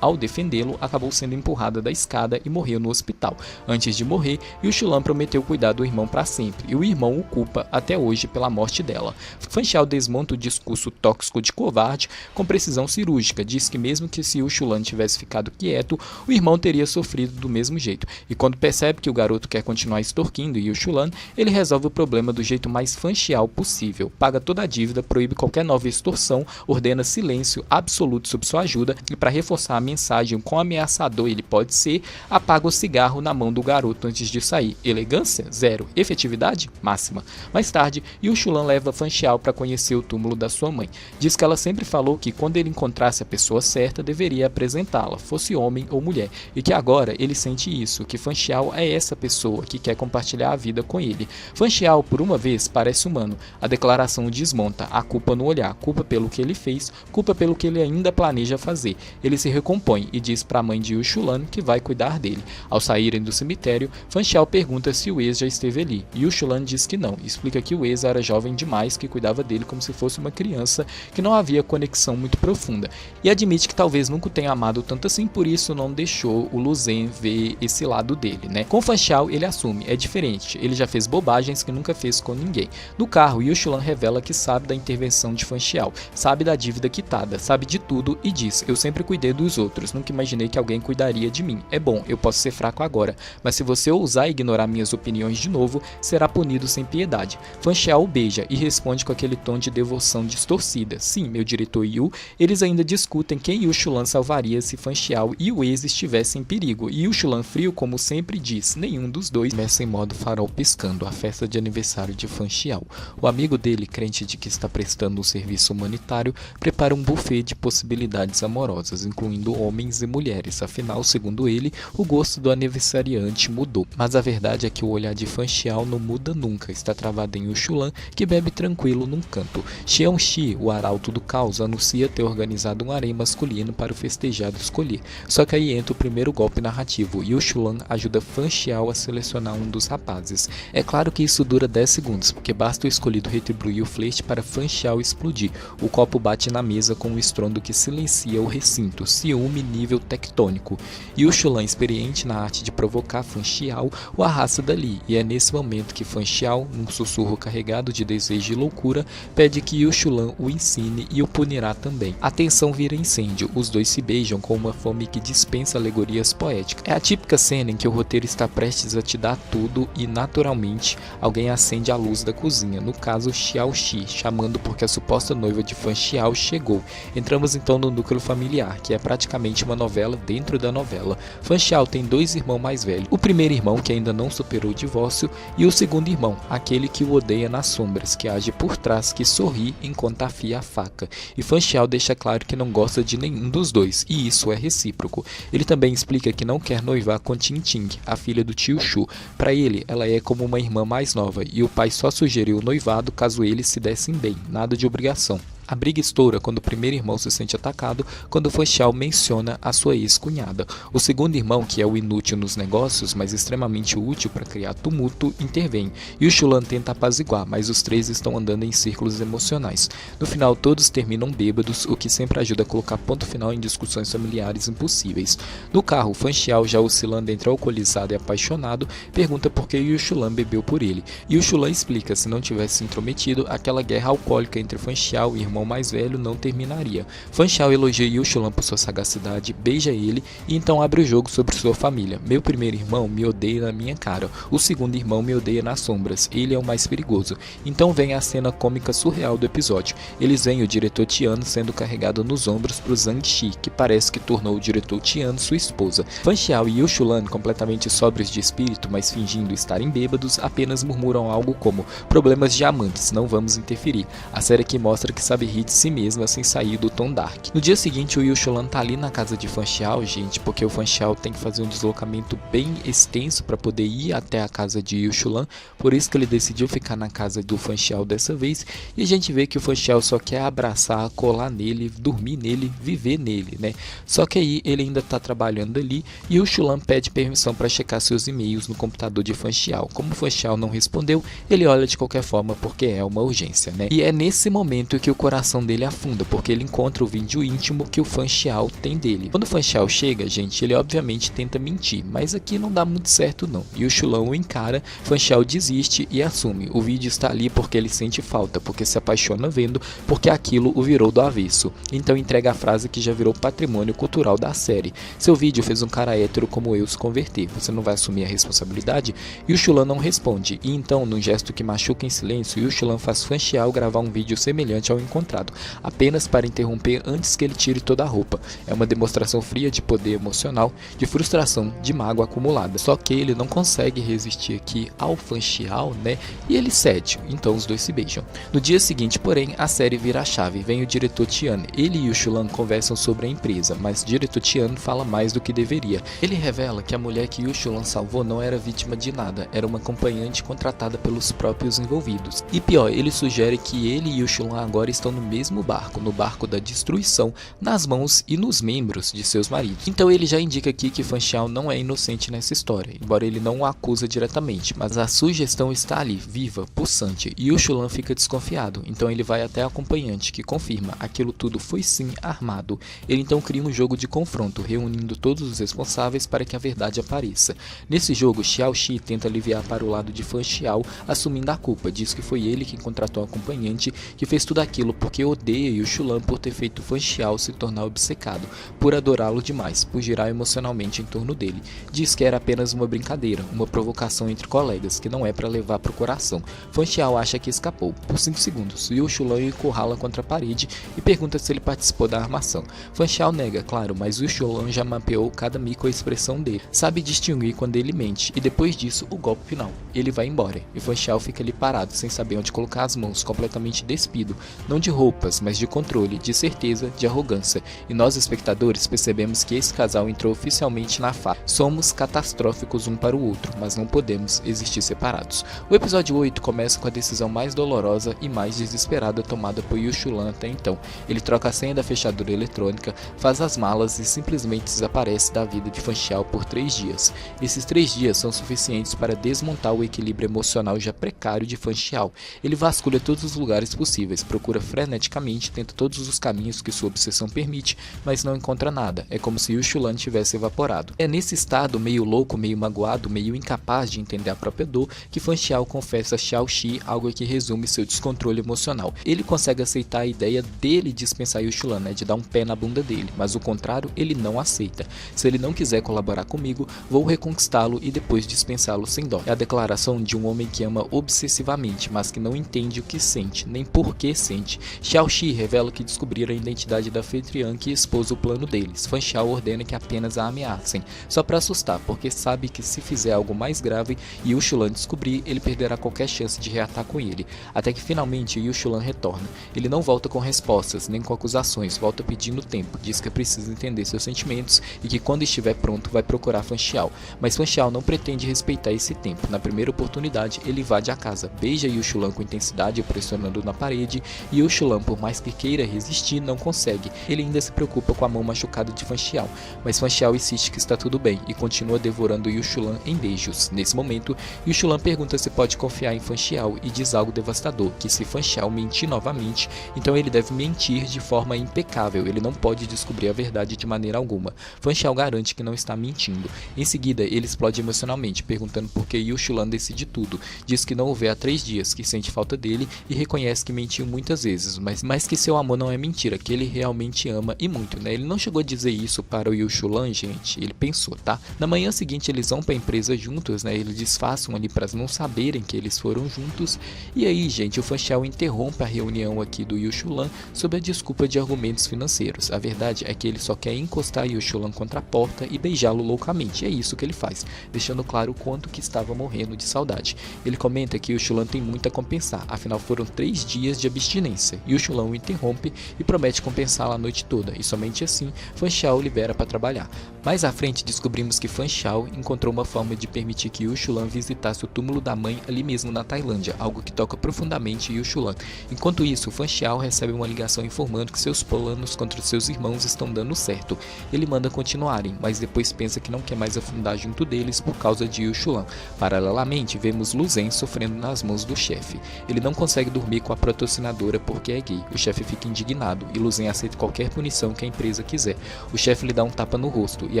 S1: ao defendê-lo, acabou sendo empurrada da escada e morreu no hospital. Antes de morrer, Yu Shulan prometeu cuidar do irmão para sempre, e o irmão o culpa até hoje pela morte dela. Fan Xiao desmonta o discurso tóxico de covarde com precisão cirúrgica, diz que mesmo que se Yu Shulan tivesse ficado quieto, o irmão teria sofrido do mesmo jeito, e quando percebe que o garoto quer continuar extorquindo Yu Shulan, ele resolve o problema do jeito mais Fan Xiao possível, paga toda a dívida, proíbe qualquer nova extorsão, ordena silêncio absoluto sob sua ajuda, e para reforçar a mensagem quão ameaçador ele pode ser, apaga o cigarro na mão do garoto antes de sair. Elegância? Zero. Efetividade? Máxima. Mais tarde, Yu Shulan leva Fan Xiao para conhecer o túmulo da sua mãe. Diz que ela sempre falou que quando ele encontrasse a pessoa certa, deveria apresentá-la, fosse homem ou mulher, e que agora ele sente isso, que Fan Xiao é essa pessoa que quer compartilhar a vida com ele. Fan Xiao, por uma vez, parece humano. A declaração o desmonta, a culpa no olhar, culpa pelo que ele fez, culpa pelo que ele ainda planeja fazer. Ele se recompõe e diz para a mãe de Yu Shulan que vai cuidar dele. Ao saírem do cemitério, Fan Xiao pergunta se o ex já esteve ali. Yu Shulan diz que não, explica que o ex era jovem demais, que cuidava dele como se fosse uma criança, que não havia conexão muito profunda, e admite que talvez nunca o tenha amado tanto assim, por isso não deixou o Luzhen ver esse lado dele, né? Com Fan Xiao ele assume, é diferente, ele já fez bobagens que nunca fez com ninguém. No carro, Yu Shulan revela que sabe da intervenção de Fan Xiao, sabe da dívida quitada, sabe de tudo e diz: eu sempre cuidei dos outros, nunca imaginei que alguém cuidaria de mim. É bom, eu posso ser fraco agora, mas se você ousar ignorar minhas opiniões de novo, será punido sem piedade. Fan Xiao o beija e responde com aquele tom de devoção distorcida. Sim, meu diretor Yu, eles ainda discutem quem Yu Shulan salvaria se Fan Xiao e o ex estivessem em perigo, e Yu Shulan frio como sempre diz, nenhum dos dois. Começa em modo farol piscando, a festa de aniversário de Fan Xiao. O amigo dele, crente de que está prestando um serviço humanitário, prepara um buffet de possibilidades amorosas, incluindo homens e mulheres, afinal, segundo ele, o gosto do aniversariante mudou. Mas a verdade é que o olhar de Fan Xiao não muda nunca, está travado em Yu Shulan, que bebe tranquilo num canto. Xiao Shi, o arauto do caos, anuncia ter organizado um harém masculino para o festejado escolher. Só que aí entra o primeiro golpe narrativo. Yu Shulan ajuda Fan Xiao a selecionar um dos rapazes. É claro que isso dura 10 segundos, porque basta o escolhido retribuir o flerte para Fan Xiao explodir. O copo bate na mesa com um estrondo que silencia o recinto, ciúme nível tectônico. Yu Shulan, experiente na arte de provocar Fan Xiao, o arrasta dali, e é nesse momento que Fan Xiao, num sussurro carregado de desejo e loucura, pede que Yu Shulan o ensine e o punirá também. A tensão vira incêndio, os dois se beijam com uma fome que dispensa alegorias poéticas. É a típica cena em que o roteiro está prestes a te dar tudo e, naturalmente, alguém acende a luz da cozinha, no caso Xiao Shi, chamando porque a suposta noiva de Fan Xiao chegou. Entramos então no núcleo familiar, que é praticamente uma novela dentro da novela. Fan Xiao tem dois irmãos mais velhos, o primeiro irmão que ainda não superou o divórcio e o segundo irmão, aquele que o odeia nas sombras, que age por trás, que sorri enquanto afia a faca. E Fan Xiao deixa claro que não gosta de nenhum dos dois, e isso é recíproco. Ele também explica que não quer noivar com Ting Ting, a filha do tio Shu. Para ele, ela é como uma irmã mais nova, e o pai só sugeriu o noivado caso eles se dessem bem, nada de obrigação. A briga estoura quando o primeiro irmão se sente atacado, quando Fan Xiao menciona a sua ex-cunhada. O segundo irmão, que é o inútil nos negócios, mas extremamente útil para criar tumulto, intervém. E o Shulan tenta apaziguar, mas os três estão andando em círculos emocionais. No final, todos terminam bêbados, o que sempre ajuda a colocar ponto final em discussões familiares impossíveis. No carro, Fan Xiao, já oscilando entre alcoolizado e apaixonado, pergunta por que Yu Shulan bebeu por ele. E o Shulan explica, se não tivesse se intrometido, aquela guerra alcoólica entre Fan Xiao e irmão mais velho não terminaria. Fan Xiao elogia Yu Shulan por sua sagacidade, beija ele e então abre o jogo sobre sua família. Meu primeiro irmão me odeia na minha cara, o segundo irmão me odeia nas sombras, ele é o mais perigoso. Então vem a cena cômica surreal do episódio. Eles veem o diretor Tian sendo carregado nos ombros por Zhang Shi, que parece que tornou o diretor Tian sua esposa. Fan Xiao e Yu Shulan, completamente sóbrios de espírito, mas fingindo estarem bêbados, apenas murmuram algo como: problemas de amantes, não vamos interferir. A série aqui mostra que sabe rir de si mesma sem sair do tom dark. No dia seguinte, o Yu Shulan tá ali na casa de Fan Xiao, gente, porque o Fan Xiao tem que fazer um deslocamento bem extenso para poder ir até a casa de Yu Shulan, por isso que ele decidiu ficar na casa do Fan Xiao dessa vez, e a gente vê que o Fan Xiao só quer abraçar, colar nele, dormir nele, viver nele, né? Só que aí ele ainda tá trabalhando ali e o Shulan pede permissão para checar seus e-mails no computador de Fan Xiao. Como o Fan Xiao não respondeu, ele olha de qualquer forma porque é uma urgência, né? E é nesse momento que o coração dele afunda, porque ele encontra o vídeo íntimo que o Fan Xiao tem dele. Quando o Fan Xiao chega, gente, ele obviamente tenta mentir, mas aqui não dá muito certo não. E o Shulan o encara, Fan Xiao desiste e assume. O vídeo está ali porque ele sente falta, porque se apaixona vendo, porque aquilo o virou do avesso. Então entrega a frase que já virou patrimônio cultural da série: seu vídeo fez um cara hétero como eu se converter, você não vai assumir a responsabilidade? E o Shulan não responde, e então, num gesto que machuca em silêncio, o Shulan faz Fan Xiao gravar um vídeo semelhante ao encontrado, apenas para interromper antes que ele tire toda a roupa. É uma demonstração fria de poder emocional, de frustração, de mágoa acumulada. Só que ele não consegue resistir aqui ao Fan Xiao, né? E ele cede, então os dois se beijam. No dia seguinte, porém, a série vira a chave. Vem o diretor Tian. Ele e o Shulan conversam sobre a empresa, mas o diretor Tian fala mais do que deveria. Ele revela que a mulher que o Shulan salvou não era vítima de nada, era uma acompanhante contratada pelos próprios envolvidos. E pior, ele sugere que ele e o Shulan agora estão no mesmo barco, no barco da destruição, nas mãos e nos membros de seus maridos. Então ele já indica aqui que Fan Xiao não é inocente nessa história, embora ele não o acusa diretamente, mas a sugestão está ali, viva, pulsante, e o Shulan fica desconfiado. Então ele vai até a acompanhante, que confirma, aquilo tudo foi sim armado. Ele então cria um jogo de confronto, reunindo todos os responsáveis para que a verdade apareça. Nesse jogo, Xiao Shi tenta aliviar para o lado de Fan Xiao, assumindo a culpa, diz que foi ele quem contratou a acompanhante, que fez tudo aquilo porque odeia o Shulan por ter feito Fan Xiao se tornar obcecado, por adorá-lo demais, por girar emocionalmente em torno dele. Diz que era apenas uma brincadeira, uma provocação entre colegas, que não é para levar pro coração. Fan Xiao acha que escapou. Por 5 segundos, Yu Shulan o encurrala contra a parede e pergunta se ele participou da armação. Fan Xiao nega, claro, mas Yu Shulan já mapeou cada microexpressão dele, sabe distinguir quando ele mente, e depois disso, o golpe final. Ele vai embora, e Fan Xiao fica ali parado, sem saber onde colocar as mãos, completamente despido, não de roupas, mas de controle, de certeza, de arrogância. E nós, espectadores, percebemos que esse casal entrou oficialmente na fase. Somos catastróficos um para o outro, mas não podemos existir separados. O episódio 8 começa com a decisão mais dolorosa e mais desesperada tomada por Yu Shulan até então. Ele troca a senha da fechadura eletrônica, faz as malas e simplesmente desaparece da vida de Fan Xiao por 3 dias. Esses 3 dias são suficientes para desmontar o equilíbrio emocional já precário de Fan Xiao. Ele vasculha todos os lugares possíveis, procura freneticamente, tenta todos os caminhos que sua obsessão permite, mas não encontra nada. É como se Yu Shulan tivesse evaporado. É nesse estado, meio louco, meio magoado, meio incapaz de entender a própria dor, que Fan Xiao confessa a Xiao Shi algo que resume seu descontrole emocional. Ele consegue aceitar a ideia dele dispensar Yu Shulan, né, de dar um pé na bunda dele, mas o contrário ele não aceita. Se ele não quiser colaborar comigo, vou reconquistá-lo e depois dispensá-lo sem dó. É a declaração de um homem que ama obsessivamente, mas que não entende o que sente, nem por que sente. Xiao Shi revela que descobriram a identidade da anfitriã que expôs o plano deles. Fan Xiao ordena que apenas a ameacem, só para assustar, porque sabe que se fizer algo mais grave e Yu Shulan descobrir, ele perderá qualquer chance de reatar com ele. Até que finalmente Yu Shulan retorna. Ele não volta com respostas, nem com acusações, volta pedindo tempo, diz que precisa entender seus sentimentos e que quando estiver pronto vai procurar Fan Xiao. Mas Fan Xiao não pretende respeitar esse tempo. Na primeira oportunidade, ele invade a casa, beija Yu Shulan com intensidade, pressionando na parede, e Yu Shulan, por mais que queira resistir, não consegue. Ele ainda se preocupa com a mão machucada de Fan Xiao, mas Fan Xiao insiste que está tudo bem e continua devorando Yu Shulan em beijos. Nesse momento, Yu Shulan pergunta se pode confiar em Fan Xiao e diz algo devastador, que se Fan Xiao mentir novamente, então ele deve mentir de forma impecável, ele não pode descobrir a verdade de maneira alguma. Fan Xiao garante que não está mentindo. Em seguida, ele explode emocionalmente, perguntando por que Yu Shulan decide tudo. Diz que não o vê há 3 dias, que sente falta dele e reconhece que mentiu muitas vezes. vezes, mas que seu amor não é mentira, que ele realmente ama e muito, né? Ele não chegou a dizer isso para o Yu Shulan, gente, ele pensou, tá? Na manhã seguinte eles vão pra empresa juntos, né? Eles disfarçam ali para não saberem que eles foram juntos. E aí, gente, o Fan Xiao interrompe a reunião aqui do Yu Shulan sob a desculpa de argumentos financeiros. A verdade é que ele só quer encostar Yu Shulan contra a porta e beijá-lo loucamente. É isso que ele faz, deixando claro o quanto que estava morrendo de saudade. Ele comenta que Yu Shulan tem muito a compensar, afinal foram 3 dias de abstinência. Yu Shulan o interrompe e promete compensá-la a noite toda, e somente assim Fan Xiao libera para trabalhar. Mais à frente descobrimos que Fan Xiao encontrou uma forma de permitir que Yu Shulan visitasse o túmulo da mãe ali mesmo na Tailândia, algo que toca profundamente Yu Shulan. Enquanto isso, Fan Xiao recebe uma ligação informando que seus planos contra seus irmãos estão dando certo. Ele manda continuarem, mas depois pensa que não quer mais afundar junto deles por causa de Yu Shulan. Paralelamente, vemos Lu Zhen sofrendo nas mãos do chefe. Ele não consegue dormir com a patrocinadora porque é gay. O chefe fica indignado e Lu Zhen aceita qualquer punição que a empresa quiser. O chefe lhe dá um tapa no rosto e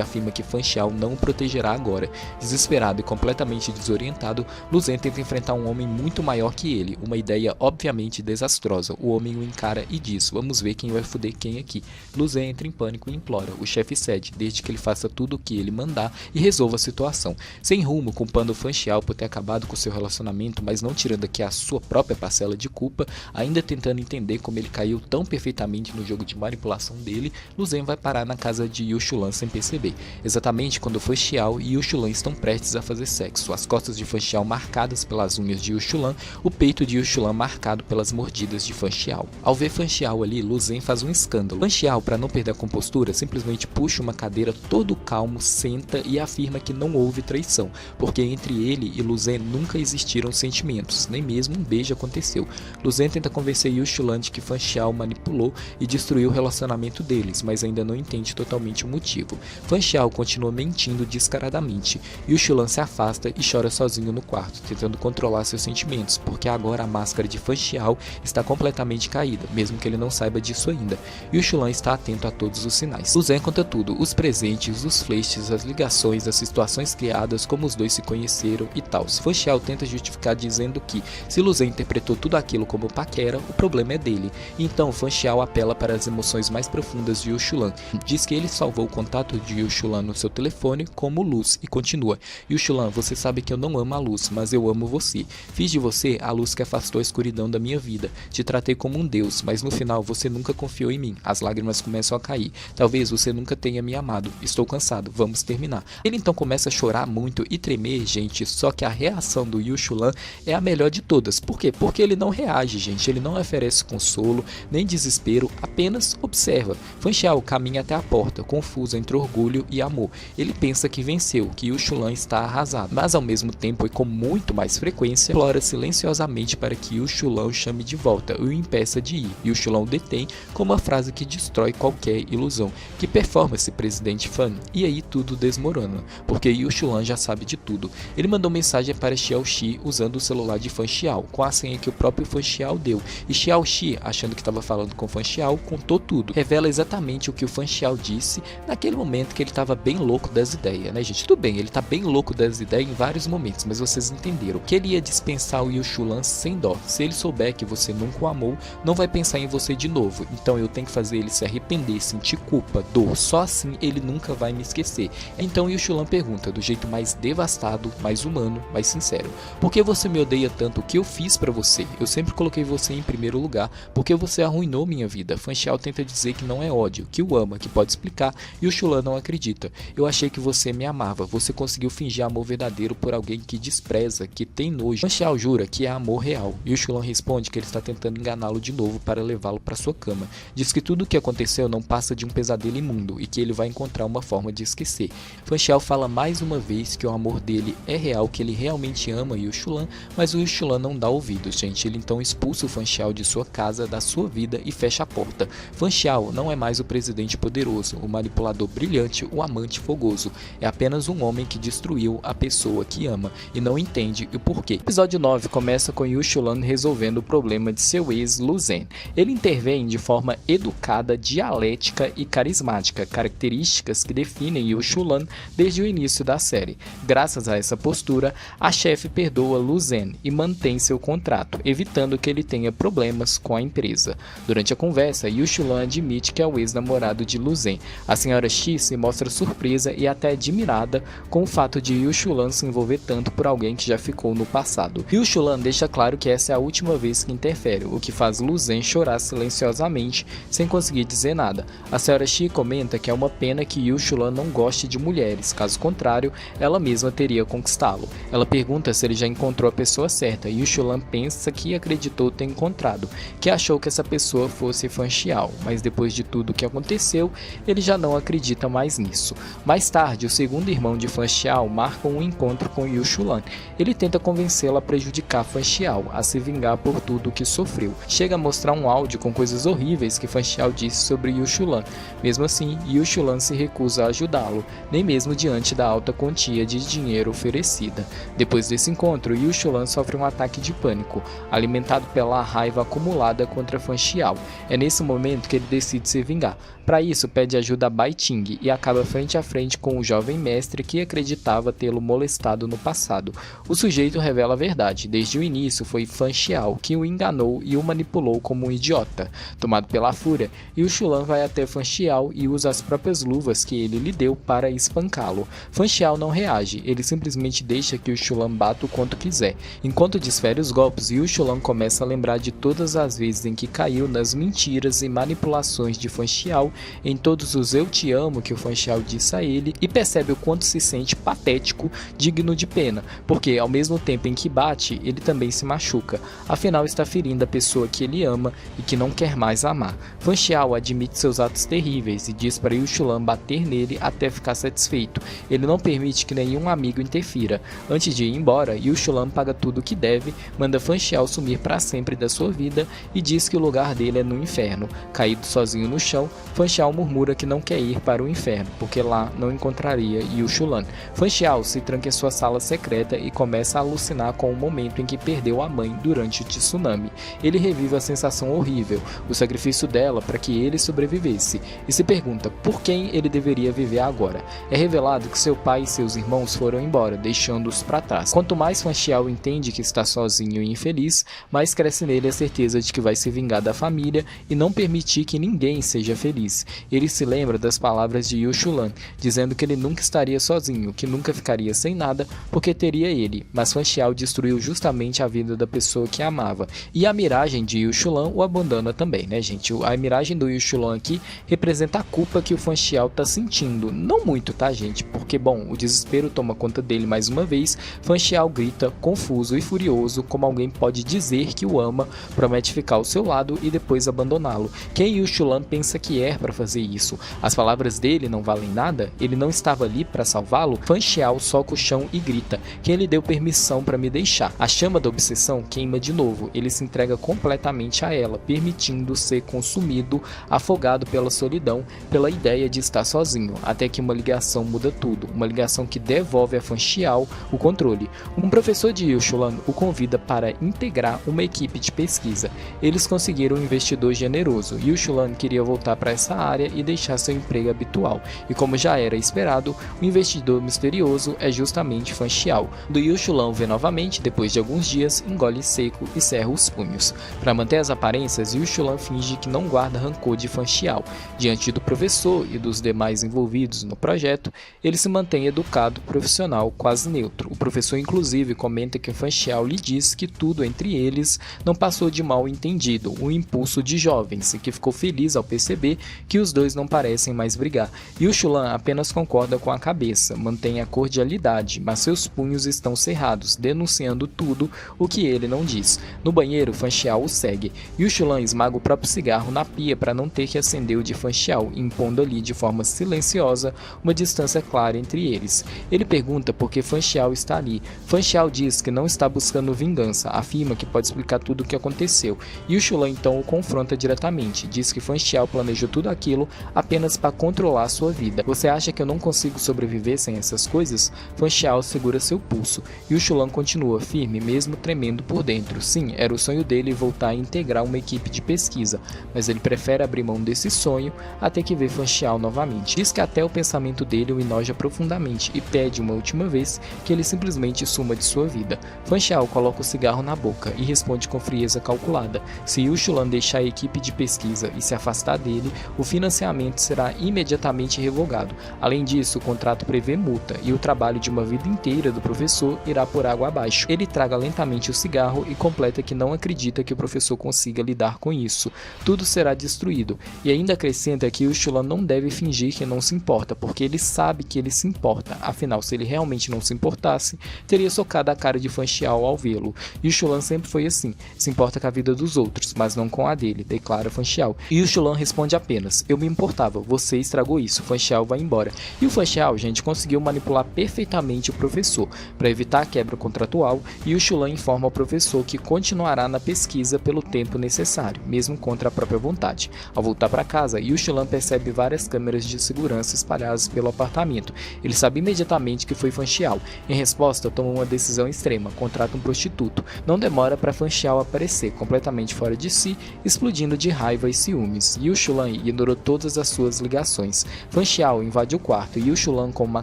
S1: afirma que Fan Xiao não o protegerá agora. Desesperado e completamente desorientado, Lu Zhen tenta enfrentar um homem muito maior que ele, uma ideia obviamente desastrosa. O homem o encara e diz: vamos ver quem vai foder quem aqui. Lu Zhen entra em pânico e implora. O chefe cede, desde que ele faça tudo o que ele mandar e resolva a situação. Sem rumo, culpando Fan Xiao por ter acabado com seu relacionamento, mas não tirando aqui a sua própria parcela de culpa, ainda tentando entender como ele caiu tão perfeitamente no jogo de manipulação dele, Lu Zhen vai parar na casa de Yu Shulan sem perceber. Exatamente quando Fan Xiao e Yu Shulan estão prestes a fazer sexo, as costas de Fan Xiao marcadas pelas unhas de Yu Shulan, o peito de Yu Shulan marcado pelas mordidas de Fan Xiao. Ao ver Fan Xiao ali, Lu Zhen faz um escândalo. Fan Xiao, para não perder a compostura, simplesmente puxa uma cadeira todo calmo, senta e afirma que não houve traição, porque entre ele e Lu Zhen nunca existiram sentimentos, nem mesmo um beijo aconteceu. Lu Zhen tenta convencer Yu Shulan de que Fan Xiao manipulou e destruiu o relacionamento deles, mas ainda não entende totalmente o motivo. Fan Xiao continua mentindo descaradamente. Yu Shulan se afasta e chora sozinho no quarto, tentando controlar seus sentimentos, porque agora a máscara de Fan Xiao está completamente caída, mesmo que ele não saiba disso ainda. Yu Shulan está atento a todos os sinais. Lu Zhen conta tudo, os presentes, os flashes, as ligações, as situações criadas, como os dois se conheceram e tal. Fan Xiao tenta justificar dizendo que, se Lu Zhen interpretou tudo aquilo como paquera, o problema é dele. Então Fan Xiao apela para as emoções mais profundas de Yu Shulan. Diz que ele salvou o contato de Yu Shulan no seu telefone como luz e continua: Yu Shulan, você sabe que eu não amo a luz, mas eu amo você. Fiz de você a luz que afastou a escuridão da minha vida. Te tratei como um deus, mas no final você nunca confiou em mim. As lágrimas começam a cair. Talvez você nunca tenha me amado. Estou cansado, vamos terminar. Ele então começa a chorar muito e tremer, gente, só que a reação do Yu Shulan é a melhor de todas. Por quê? Porque ele não reage, gente. Ele não oferece consolo, nem desespero, apenas observa. Fan Xiao caminha até a porta, confuso entre orgulho e amor. Ele pensa que venceu, que Yu Shulan está arrasado, mas ao mesmo tempo e com muito mais frequência, implora silenciosamente para que Yu Shulan o chame de volta e o impeça de ir. Yu Shulan o detém com uma frase que destrói qualquer ilusão. Que performance, presidente Fan! E aí tudo desmorona, porque Yu Shulan já sabe de tudo. Ele mandou mensagem para Xiao Shi usando o celular de Fan Xiao, com a senha que o próprio Fan Xiao deu, e Xiao Shi, achando que estava falando com Fan Xiao, contou tudo. Revela exatamente o que o Fan Xiao disse naquele momento que ele estava bem louco das ideias, né, gente? Tudo bem, ele tá bem louco das ideias em vários momentos, mas vocês entenderam que ele ia dispensar o Yu Shulan sem dó. Se ele souber que você nunca o amou, não vai pensar em você de novo. Então eu tenho que fazer ele se arrepender, sentir culpa, dor. Só assim ele nunca vai me esquecer. Então Yu Shulan pergunta, do jeito mais devastado, mais humano, mais sincero: por que você me odeia tanto? O que eu fiz pra você? Eu sempre coloquei você em primeiro lugar, porque você arruinou minha vida. Fan Xiao tenta dizer que não é ódio, que o ama, que pode explicar, e o Shulan não acredita. Eu achei que você me amava, você conseguiu fingir amor verdadeiro por alguém que despreza, que tem nojo. Fan Xiao jura que é amor real, e o Shulan responde que ele está tentando enganá-lo de novo para levá-lo para sua cama. Diz que tudo o que aconteceu não passa de um pesadelo imundo e que ele vai encontrar uma forma de esquecer. Fan Xiao fala mais uma vez que o amor dele é real, que ele realmente ama Yu Shulan, mas o Yu Shulan não dá ouvidos, gente. Ele então expulsa o Fan Xiao de sua casa, da sua vida e fecha a porta. Fan Xiao não é mais o presidente poderoso, o manipulador brilhante, o amante fogoso. É apenas um homem que destruiu a pessoa que ama e não entende o porquê. O episódio 9 começa com Yu Shulan resolvendo o problema de seu ex Lu Zhen. Ele intervém de forma educada, dialética e carismática, características que definem Yu Shulan desde o início da série. Graças a essa postura, a chefe perdoa Lu Zhen e mantém seu contrato, evitando que ele tenha problemas anos com a empresa. Durante a conversa, Yu Shulan admite que é o ex-namorado de Lu Zhen. A senhora Shi se mostra surpresa e até admirada com o fato de Yu Shulan se envolver tanto por alguém que já ficou no passado. Yu Shulan deixa claro que essa é a última vez que interfere, o que faz Lu Zhen chorar silenciosamente sem conseguir dizer nada. A senhora Shi comenta que é uma pena que Yu Shulan não goste de mulheres, caso contrário, ela mesma teria conquistá-lo. Ela pergunta se ele já encontrou a pessoa certa e Yu Shulan pensa que acreditou ter encontrado, que achou que essa pessoa fosse Fan Xiao, mas depois de tudo o que aconteceu, ele já não acredita mais nisso. Mais tarde, o segundo irmão de Fan Xiao marca um encontro com Yu Shulan. Ele tenta convencê-la a prejudicar Fan Xiao, a se vingar por tudo o que sofreu. Chega a mostrar um áudio com coisas horríveis que Fan Xiao disse sobre Yu Shulan. Mesmo assim, Yu Shulan se recusa a ajudá-lo, nem mesmo diante da alta quantia de dinheiro oferecida. Depois desse encontro, Yu Shulan sofre um ataque de pânico, alimentado pela raiva acumulada contra Fan Xiao. É nesse momento que ele decide se vingar. Para isso, pede ajuda a Bai Ting e acaba frente a frente com o jovem mestre que acreditava tê-lo molestado no passado. O sujeito revela a verdade. Desde o início foi Fan Xiao que o enganou e o manipulou como um idiota. Tomado pela fúria, Yu Shulan vai até Fan Xiao e usa as próprias luvas que ele lhe deu para espancá-lo. Fan Xiao não reage, ele simplesmente deixa que Yu Shulan bata o quanto quiser. Enquanto desfere os golpes, Yu Shulan começa a lembrar de todas as vezes em que caiu nas mentiras e manipulações de Fan Xiao, em todos os eu te amo que o Fan Xiao disse a ele, e percebe o quanto se sente patético, digno de pena, porque ao mesmo tempo em que bate, ele também se machuca, afinal está ferindo a pessoa que ele ama e que não quer mais amar. Fan Xiao admite seus atos terríveis e diz para Yu Shulan bater nele até ficar satisfeito. Ele não permite que nenhum amigo interfira. Antes de ir embora, Yu Shulan paga tudo o que deve, manda Fan Xiao sumir para sempre da sua vida e diz que o lugar dele é no inferno. Caído sozinho no chão, Fan Xiao murmura que não quer ir para o inferno, porque lá não encontraria Yu Shulan. Fan Xiao se tranca em sua sala secreta e começa a alucinar com o momento em que perdeu a mãe durante o tsunami. Ele revive a sensação horrível, o sacrifício dela para que ele sobrevivesse, e se pergunta por quem ele deveria viver agora. É revelado que seu pai e seus irmãos foram embora, deixando-os para trás. Quanto mais Fan Xiao entende que está sozinho e infeliz, mais cresce nele a certeza de que vai se vingar da família e não permitir que ninguém seja feliz. Ele se lembra das palavras de Yu Shulan, dizendo que ele nunca estaria sozinho, que nunca ficaria sem nada, porque teria ele, mas Fan Xiao destruiu justamente a vida da pessoa que amava. E a miragem de Yu Shulan o abandona também, né, gente? A miragem do Yu Shulan aqui representa a culpa que o Fan Xiao tá sentindo. Não muito, tá, gente? Porque, bom, o desespero toma conta dele mais uma vez. Fan Xiao grita, confuso e furioso, como alguém pode dizer que o ama, promete ficar ao seu lado e depois abandoná-lo. Quem Yu Shulan pensa que é para fazer isso? As palavras dele não valem nada? Ele não estava ali para salvá-lo? Fan Xiao soca o chão e grita: quem lhe deu permissão para me deixar? A chama da obsessão queima de novo. Ele se entrega completamente a ela, permitindo ser consumido, afogado pela solidão, pela ideia de estar sozinho, até que uma ligação muda tudo, uma ligação que devolve a Fan Xiao o controle. Um professor de Yu Shulan o convida para integrar uma equipe de pesquisa. Eles conseguiram um investidor generoso. Yu Shulan queria voltar para essa área e deixar seu emprego habitual, e como já era esperado, o investidor misterioso é justamente Fan Xiao. Do Yu Shulan vê novamente, depois de alguns dias, engole seco e cerra os punhos. Para manter as aparências, Yu Shulan finge que não guarda rancor de Fan Xiao. Diante do professor e dos demais envolvidos no projeto, ele se mantém educado, profissional, quase neutro. O professor inclusive comenta que Fan Xiao lhe diz que tudo entre eles não passou de mal entendido, um impulso de jovens, e que ficou feliz ao perceber que os dois não parecem mais brigar. Yu Shulan apenas concorda com a cabeça, mantém a cordialidade, mas seus punhos estão cerrados, denunciando tudo o que ele não diz. No banheiro, Fan Xiao o segue. Yu Shulan esmaga o próprio cigarro na pia para não ter que acender o de Fan Xiao, impondo ali de forma silenciosa uma distância clara entre eles. Ele pergunta por que Fan Xiao está ali. Fan Xiao diz que não está buscando vingança, afirma que pode explicar tudo o que aconteceu. Yu Shulan então o confronta diretamente, diz que Fan Xiao planejou tudo aquilo apenas para controlar sua vida. Você acha que eu não consigo sobreviver sem essas coisas? Fan Xiao segura seu pulso. Yu Shulan continua firme, mesmo tremendo por dentro. Sim, era o sonho dele voltar a integrar uma equipe de pesquisa, mas ele prefere abrir mão desse sonho até que vê Fan Xiao novamente. Diz que até o pensamento dele o enoja profundamente e pede uma última vez que ele simplesmente suma de sua vida. Fan Xiao coloca o cigarro na boca e responde com frieza calculada: manipulada. Se Yu Shulan deixar a equipe de pesquisa e se afastar dele, o financiamento será imediatamente revogado. Além disso, o contrato prevê multa e o trabalho de uma vida inteira do professor irá por água abaixo. Ele traga lentamente o cigarro e completa que não acredita que o professor consiga lidar com isso. Tudo será destruído. E ainda acrescenta que Yu Shulan não deve fingir que não se importa, porque ele sabe que ele se importa. Afinal, se ele realmente não se importasse, teria socado a cara de Fan Xiao ao vê-lo. Yu Shulan sempre foi assim, se importa com a vida dos outros, mas não com a dele, declara Fan Xiao. E Yu Shulan responde apenas: eu me importava, você estragou isso, Fan Xiao vai embora. E o Fan Xiao, gente, conseguiu manipular perfeitamente o professor. Para evitar a quebra contratual, Yu Shulan informa ao professor que continuará na pesquisa pelo tempo necessário, mesmo contra a própria vontade. Ao voltar para casa, Yu Shulan percebe várias câmeras de segurança espalhadas pelo apartamento. Ele sabe imediatamente que foi Fan Xiao. Em resposta, toma uma decisão extrema, contrata um prostituto. Não demora para Fan Xiao aparecer, completamente fora de si, explodindo de raiva e ciúmes. Yu Shulan ignorou todas as suas ligações. Fan Xiao invade o quarto e Yu Shulan, com uma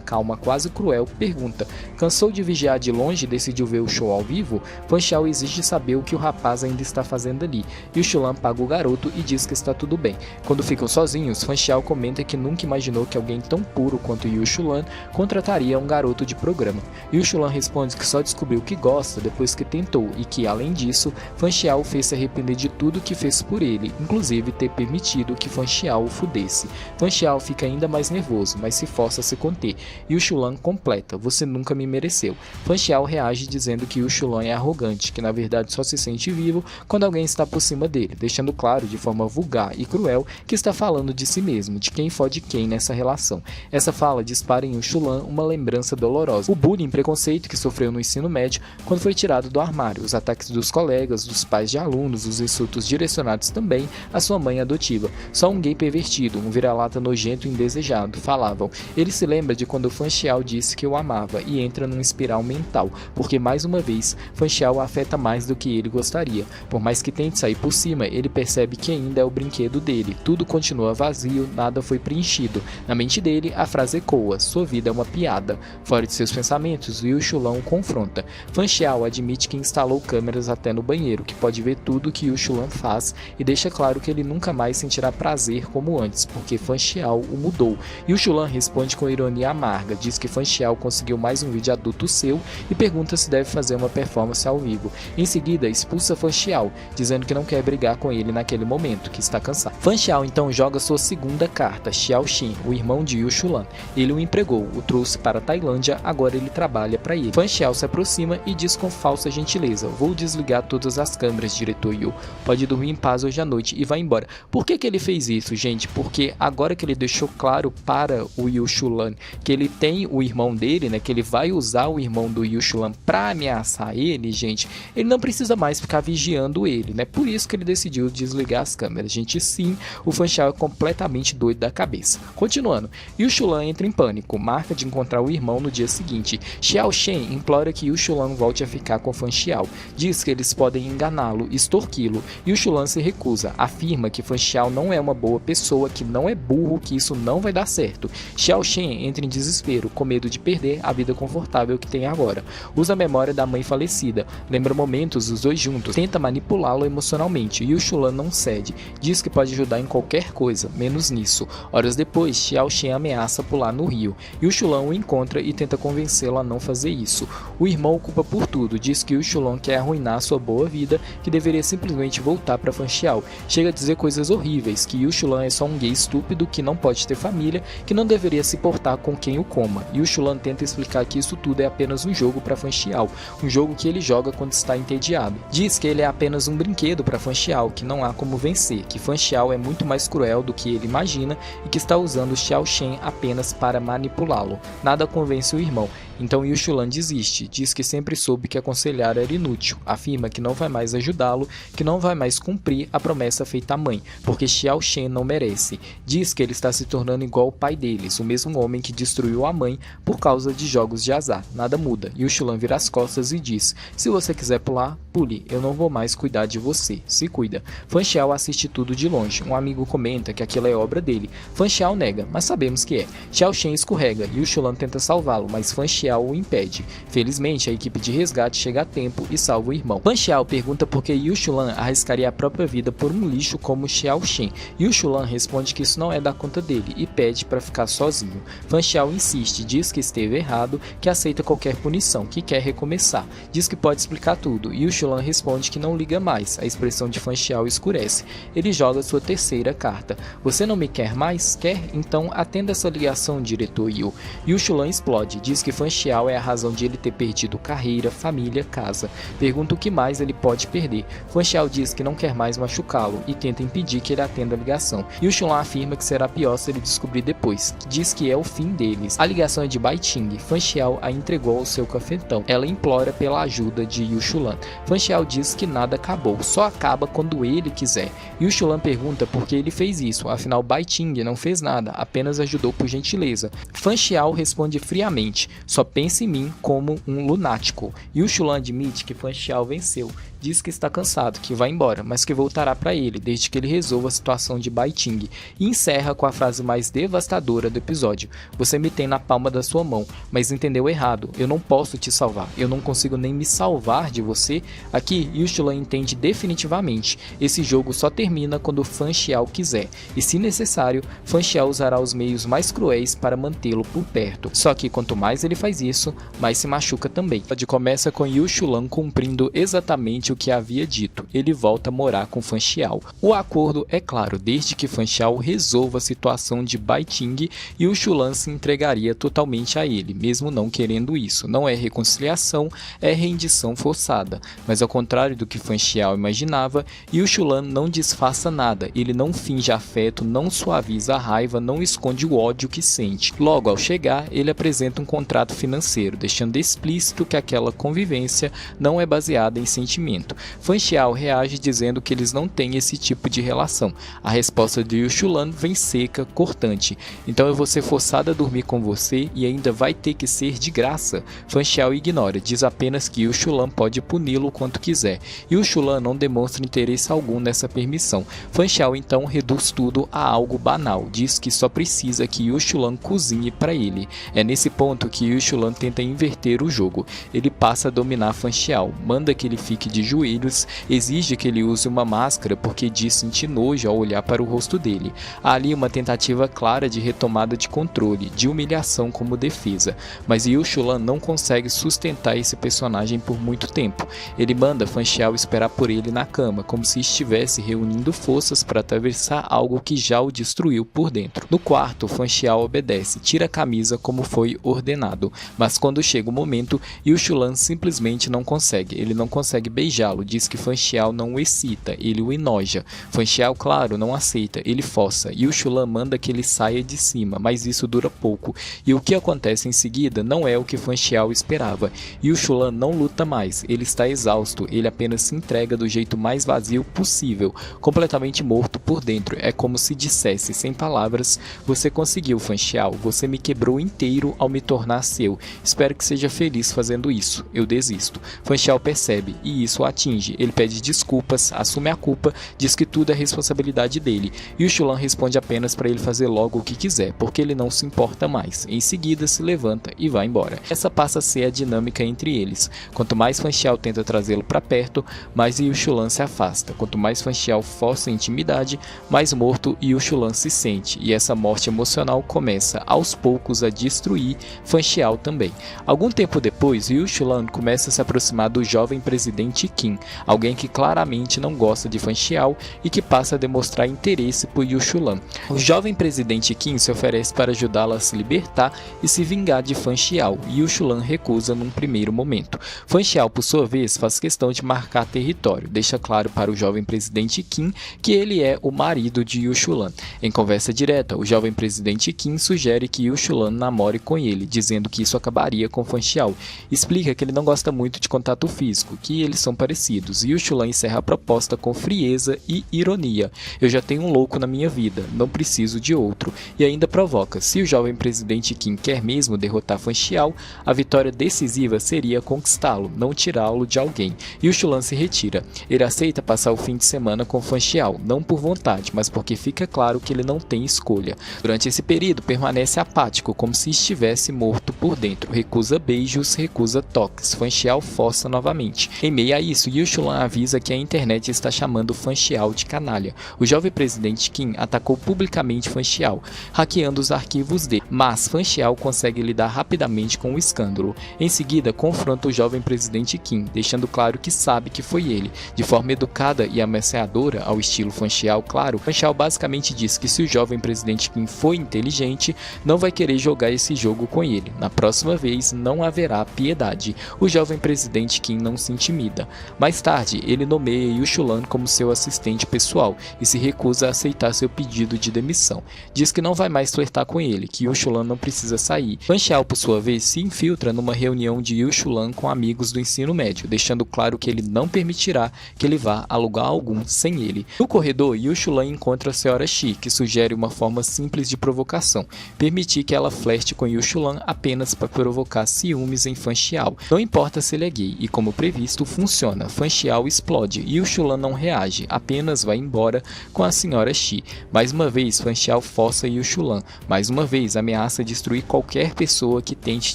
S1: calma quase cruel, pergunta: cansou de vigiar de longe e decidiu ver o show ao vivo? Fan Xiao exige saber o que o rapaz ainda está fazendo ali. Yu Shulan paga o garoto e diz que está tudo bem. Quando ficam sozinhos, Fan Xiao comenta que nunca imaginou que alguém tão puro quanto Yu Shulan contrataria um garoto de programa. Yu Shulan responde que só descobriu que gosta depois que tentou e que, além disso, Fan Xiao fez se arrepender de tudo que fez por ele, inclusive ter permitido que Fan Xiao o fudesse. Fan Xiao fica ainda mais nervoso, mas se força a se conter. Yu Shulan completa: você nunca me mereceu. Fan Xiao reage dizendo que Yu Shulan é arrogante, que na verdade só se sente vivo quando alguém está por cima dele, deixando claro de forma vulgar e cruel que está falando de si mesmo, de quem fode quem nessa relação. Essa fala dispara em Yu Shulan uma lembrança dolorosa: o bullying e preconceito que sofreu no ensino médio quando foi tirado do armário, os ataques dos colegas, dos pais de alunos, os insultos direcionados também à sua mãe adotiva. Só um gay pervertido, um vira-lata nojento e indesejado, falavam. Ele se lembra de quando Fan Xiao disse que o amava e entra num espiral mental, porque mais uma vez Fan Xiao afeta mais do que ele gostaria. Por mais que tente sair por cima, ele percebe que ainda é o brinquedo dele. Tudo continua vazio, nada foi preenchido. Na mente dele, a frase ecoa: sua vida é uma piada. Fora de seus pensamentos, Yu Shulan o confronta. Fan Xiao admite que instalou câmeras até no banheiro, que pode ver tudo que Yu Shulan faz, e deixa claro que ele nunca mais sentirá prazer como antes, porque Fan Xiao o mudou. Yu Shulan responde com ironia amarga, diz que Fan Xiao conseguiu mais um vídeo adulto seu e pergunta se deve fazer uma performance ao vivo. Em seguida, expulsa Fan Xiao, dizendo que não quer brigar com ele naquele momento, que está cansado. Fan Xiao então joga sua segunda carta, Xiao Xin, o irmão de Yu Shulan. Ele o empregou, o trouxe para a Tailândia, agora ele trabalha para ele. Fan Xiao se aproxima e diz com falsa gentileza: vou desligar todas as câmeras, diretor Yu. Pode dormir em paz hoje à noite, e vai embora. Por que ele fez isso, gente? Porque agora que ele deixou claro para o Yu Shulan que ele tem o irmão dele, né, que ele vai usar o irmão do Yu Shulan para ameaçar ele, gente, ele não precisa mais ficar vigiando ele, né? Por isso que ele decidiu desligar as câmeras. Gente, sim, o Fan Xiao é completamente doido da cabeça. Continuando, Yu Shulan entra em pânico, marca de encontrar o irmão no dia seguinte. Xiao Shen implora que Yu Shulan volte a ficar com Fan Xiao. Diz que eles podem enganá-lo, extorquí-lo. Yu Shulan se recusa, afirma que Fan Xiao não é uma boa pessoa, que não é burro, que isso não vai dar certo. Xiao Shen entra em desespero, com medo de perder a vida confortável que tem agora. Usa a memória da mãe falecida, lembra momentos dos dois juntos, tenta manipulá-lo emocionalmente. Yu Shulan não cede, diz que pode ajudar em qualquer coisa, menos nisso. Horas depois, Xiao Shen ameaça pular no rio. Yu Shulan o encontra e tenta convencê-lo a não fazer isso. O irmão o culpa por tudo, diz que Yu Shulan quer arruinar sua boa vida, que deveria simplesmente voltar para Fan Xiao. Chega a dizer coisas horríveis, que Yu Shulan é só um gay estúpido, que não pode ter família, que não deveria se portar com quem o coma. Yu Shulan tenta explicar que isso tudo é apenas um jogo para Fan Xiao, um jogo que ele joga quando está entediado. Diz que ele é apenas um brinquedo para Fan Xiao, que não há como vencer, que Fan Xiao é muito mais cruel do que ele imagina e que está usando Xiao Shen apenas para manipulá-lo. Nada convence o irmão, então Yu Shulan desiste, diz que sempre soube que aconselhar era inútil, afirma que não vai mais ajudá-lo, que não vai mais cumprir a promessa feita à mãe, porque Xiao Shen não merece. Diz que ele está se tornando igual ao pai deles, o mesmo homem que destruiu a mãe por causa de jogos de azar. Nada muda. Yu Shulan vira as costas e diz: se você quiser pular, pule, eu não vou mais cuidar de você, se cuida. Fan Xiao assiste tudo de longe, um amigo comenta que aquilo é obra dele. Fan Xiao nega, mas sabemos que é. Xiao Shen escorrega, Yu Shulan tenta salvá-lo, mas Fan Xiao Xiao o impede. Felizmente, a equipe de resgate chega a tempo e salva o irmão. Fan Xiao pergunta por que Yu Shulan arriscaria a própria vida por um lixo como Xiao Shen. Yu Shulan responde que isso não é da conta dele e pede para ficar sozinho. Fan Xiao insiste, diz que esteve errado, que aceita qualquer punição, que quer recomeçar. Diz que pode explicar tudo. Yu Shulan responde que não liga mais. A expressão de Fan Xiao escurece. Ele joga sua terceira carta. Você não me quer mais? Quer? Então atenda essa ligação, diretor Yu. Yu Shulan explode. Diz que Fan Xiao é a razão de ele ter perdido carreira, família, casa. Pergunta o que mais ele pode perder. Fan Xiao diz que não quer mais machucá-lo e tenta impedir que ele atenda a ligação. Yu Shulan afirma que será pior se ele descobrir depois. Diz que é o fim deles. A ligação é de Bai Ting. Fan Xiao a entregou ao seu cafetão. Ela implora pela ajuda de Yu Shulan. Fan Xiao diz que nada acabou, só acaba quando ele quiser. Yu Shulan pergunta por que ele fez isso, afinal Bai Ting não fez nada, apenas ajudou por gentileza. Fan Xiao responde friamente, só pensa em mim como um lunático. Yu Shulan admite que Fan Xiao venceu. Diz que está cansado, que vai embora, mas que voltará para ele desde que ele resolva a situação de Bai Ting. E encerra com a frase mais devastadora do episódio. Você me tem na palma da sua mão, mas entendeu errado. Eu não posso te salvar. Eu não consigo nem me salvar de você. Aqui, Yu Shulan entende definitivamente. Esse jogo só termina quando Fan Xiao quiser. E se necessário, Fan Xiao usará os meios mais cruéis para mantê-lo por perto. Só que quanto mais ele faz isso, mais se machuca também. O começa com Yu Shulan cumprindo exatamente o que havia dito. Ele volta a morar com Fan Xiao. O acordo é claro, desde que Fan Xiao resolva a situação de Bai Ting, Yu Shulan se entregaria totalmente a ele, mesmo não querendo isso. Não é reconciliação, é rendição forçada. Mas ao contrário do que Fan Xiao imaginava, Yu Shulan não disfarça nada. Ele não finge afeto, não suaviza a raiva, não esconde o ódio que sente. Logo, ao chegar, ele apresenta um contrato financeiro, deixando explícito que aquela convivência não é baseada em sentimento. Fan Xiao reage dizendo que eles não têm esse tipo de relação. A resposta de Yu Shulan vem seca, cortante. Então eu vou ser forçada a dormir com você e ainda vai ter que ser de graça. Fan Xiao ignora, diz apenas que Yu Shulan pode puni-lo quanto quiser. Yu Shulan não demonstra interesse algum nessa permissão. Fan Xiao então reduz tudo a algo banal. Diz que só precisa que Yu Shulan cozinhe para ele. É nesse ponto que Yu Shulan tenta inverter o jogo. Ele passa a dominar Fan Xiao, manda que ele fique de joelhos, exige que ele use uma máscara porque diz sentir nojo ao olhar para o rosto dele. Há ali uma tentativa clara de retomada de controle, de humilhação como defesa, mas Yu Shulan não consegue sustentar esse personagem por muito tempo. Ele manda Fan Xiao esperar por ele na cama, como se estivesse reunindo forças para atravessar algo que já o destruiu por dentro. No quarto, Fan Xiao obedece, tira a camisa como foi ordenado, mas quando chega o momento, Yu Shulan simplesmente não consegue. Ele não consegue beijá-lo, diz que Fan Xiao não o excita, ele o enoja. Fan Xiao, claro, não aceita, ele força. Yu Shulan manda que ele saia de cima, mas isso dura pouco. E o que acontece em seguida não é o que Fan Xiao esperava. Yu Shulan não luta mais, ele está exausto, ele apenas se entrega do jeito mais vazio possível, completamente morto por dentro. É como se dissesse, sem palavras, você conseguiu, Fan Xiao, você me quebrou inteiro ao me tornar seu. Espero que seja feliz fazendo isso, eu desisto. Fan Xiao percebe, e isso o atinge. Ele pede desculpas, assume a culpa, diz que tudo é responsabilidade dele. Yu Shulan responde apenas para ele fazer logo o que quiser, porque ele não se importa mais. Em seguida, se levanta e vai embora. Essa passa a ser a dinâmica entre eles. Quanto mais Fan Xiao tenta trazê-lo para perto, mais Yu Shulan se afasta. Quanto mais Fan Xiao força a intimidade, mais morto Yu Shulan se sente. E essa morte emocional começa, aos poucos, a destruir Fan Xiao também. Algum tempo depois, Yu Shulan começa a se aproximar do jovem presidente Qin, alguém que claramente não gosta de Fan Xiao e que passa a demonstrar interesse por Yu Shulan. O jovem presidente Qin se oferece para ajudá-la a se libertar e se vingar de Fan Xiao, e Yu Shulan recusa num primeiro momento. Fan Xiao, por sua vez, faz questão de marcar território, deixa claro para o jovem presidente Qin que ele é o marido de Yu Shulan. Em conversa direta, o jovem presidente Qin sugere que Yu Shulan namore com ele, dizendo que isso acabaria com Fan Xiao. Explica que ele não gosta muito de contato físico, que eles são desaparecidos. Yushulan encerra a proposta com frieza e ironia. Eu já tenho um louco na minha vida, não preciso de outro. E ainda provoca, se o jovem presidente Kim quer mesmo derrotar Fan Xiao, a vitória decisiva seria conquistá-lo, não tirá-lo de alguém. Yushulan se retira. Ele aceita passar o fim de semana com Fan Xiao, não por vontade, mas porque fica claro que ele não tem escolha. Durante esse período, permanece apático, como se estivesse morto por dentro. Recusa beijos, recusa toques. Fan Xiao força novamente. Em meio a isso, Yushulan avisa que a internet está chamando Fan Xiao de canalha. O jovem presidente Kim atacou publicamente Fan Xiao, hackeando os arquivos dele, mas Fan Xiao consegue lidar rapidamente com o escândalo. Em seguida, confronta o jovem presidente Kim, deixando claro que sabe que foi ele. De forma educada e ameaçadora, ao estilo Fan Xiao, claro, Fan Xiao basicamente diz que se o jovem presidente Kim foi inteligente, não vai querer jogar esse jogo com ele. Na próxima vez, não haverá piedade. O jovem presidente Kim não se intimida. Mais tarde, ele nomeia Yushulan como seu assistente pessoal e se recusa a aceitar seu pedido de demissão. Diz que não vai mais flertar com ele, que Yushulan não precisa sair. Fan Xiao, por sua vez, se infiltra numa reunião de Yushulan com amigos do ensino médio, deixando claro que ele não permitirá que ele vá a lugar algum sem ele. No corredor, Yushulan encontra a Sra. Shi, que sugere uma forma simples de provocação, permitir que ela flerte com Yushulan apenas para provocar ciúmes em Fan Xiao. Não importa se ele é gay, e como previsto, funciona. Fan Xiao explode e Yushulan não reage, apenas vai embora com a Sra. Shi. Mais uma vez, Fan Xiao força Yushulan. Mais uma vez, ameaça destruir qualquer pessoa que tente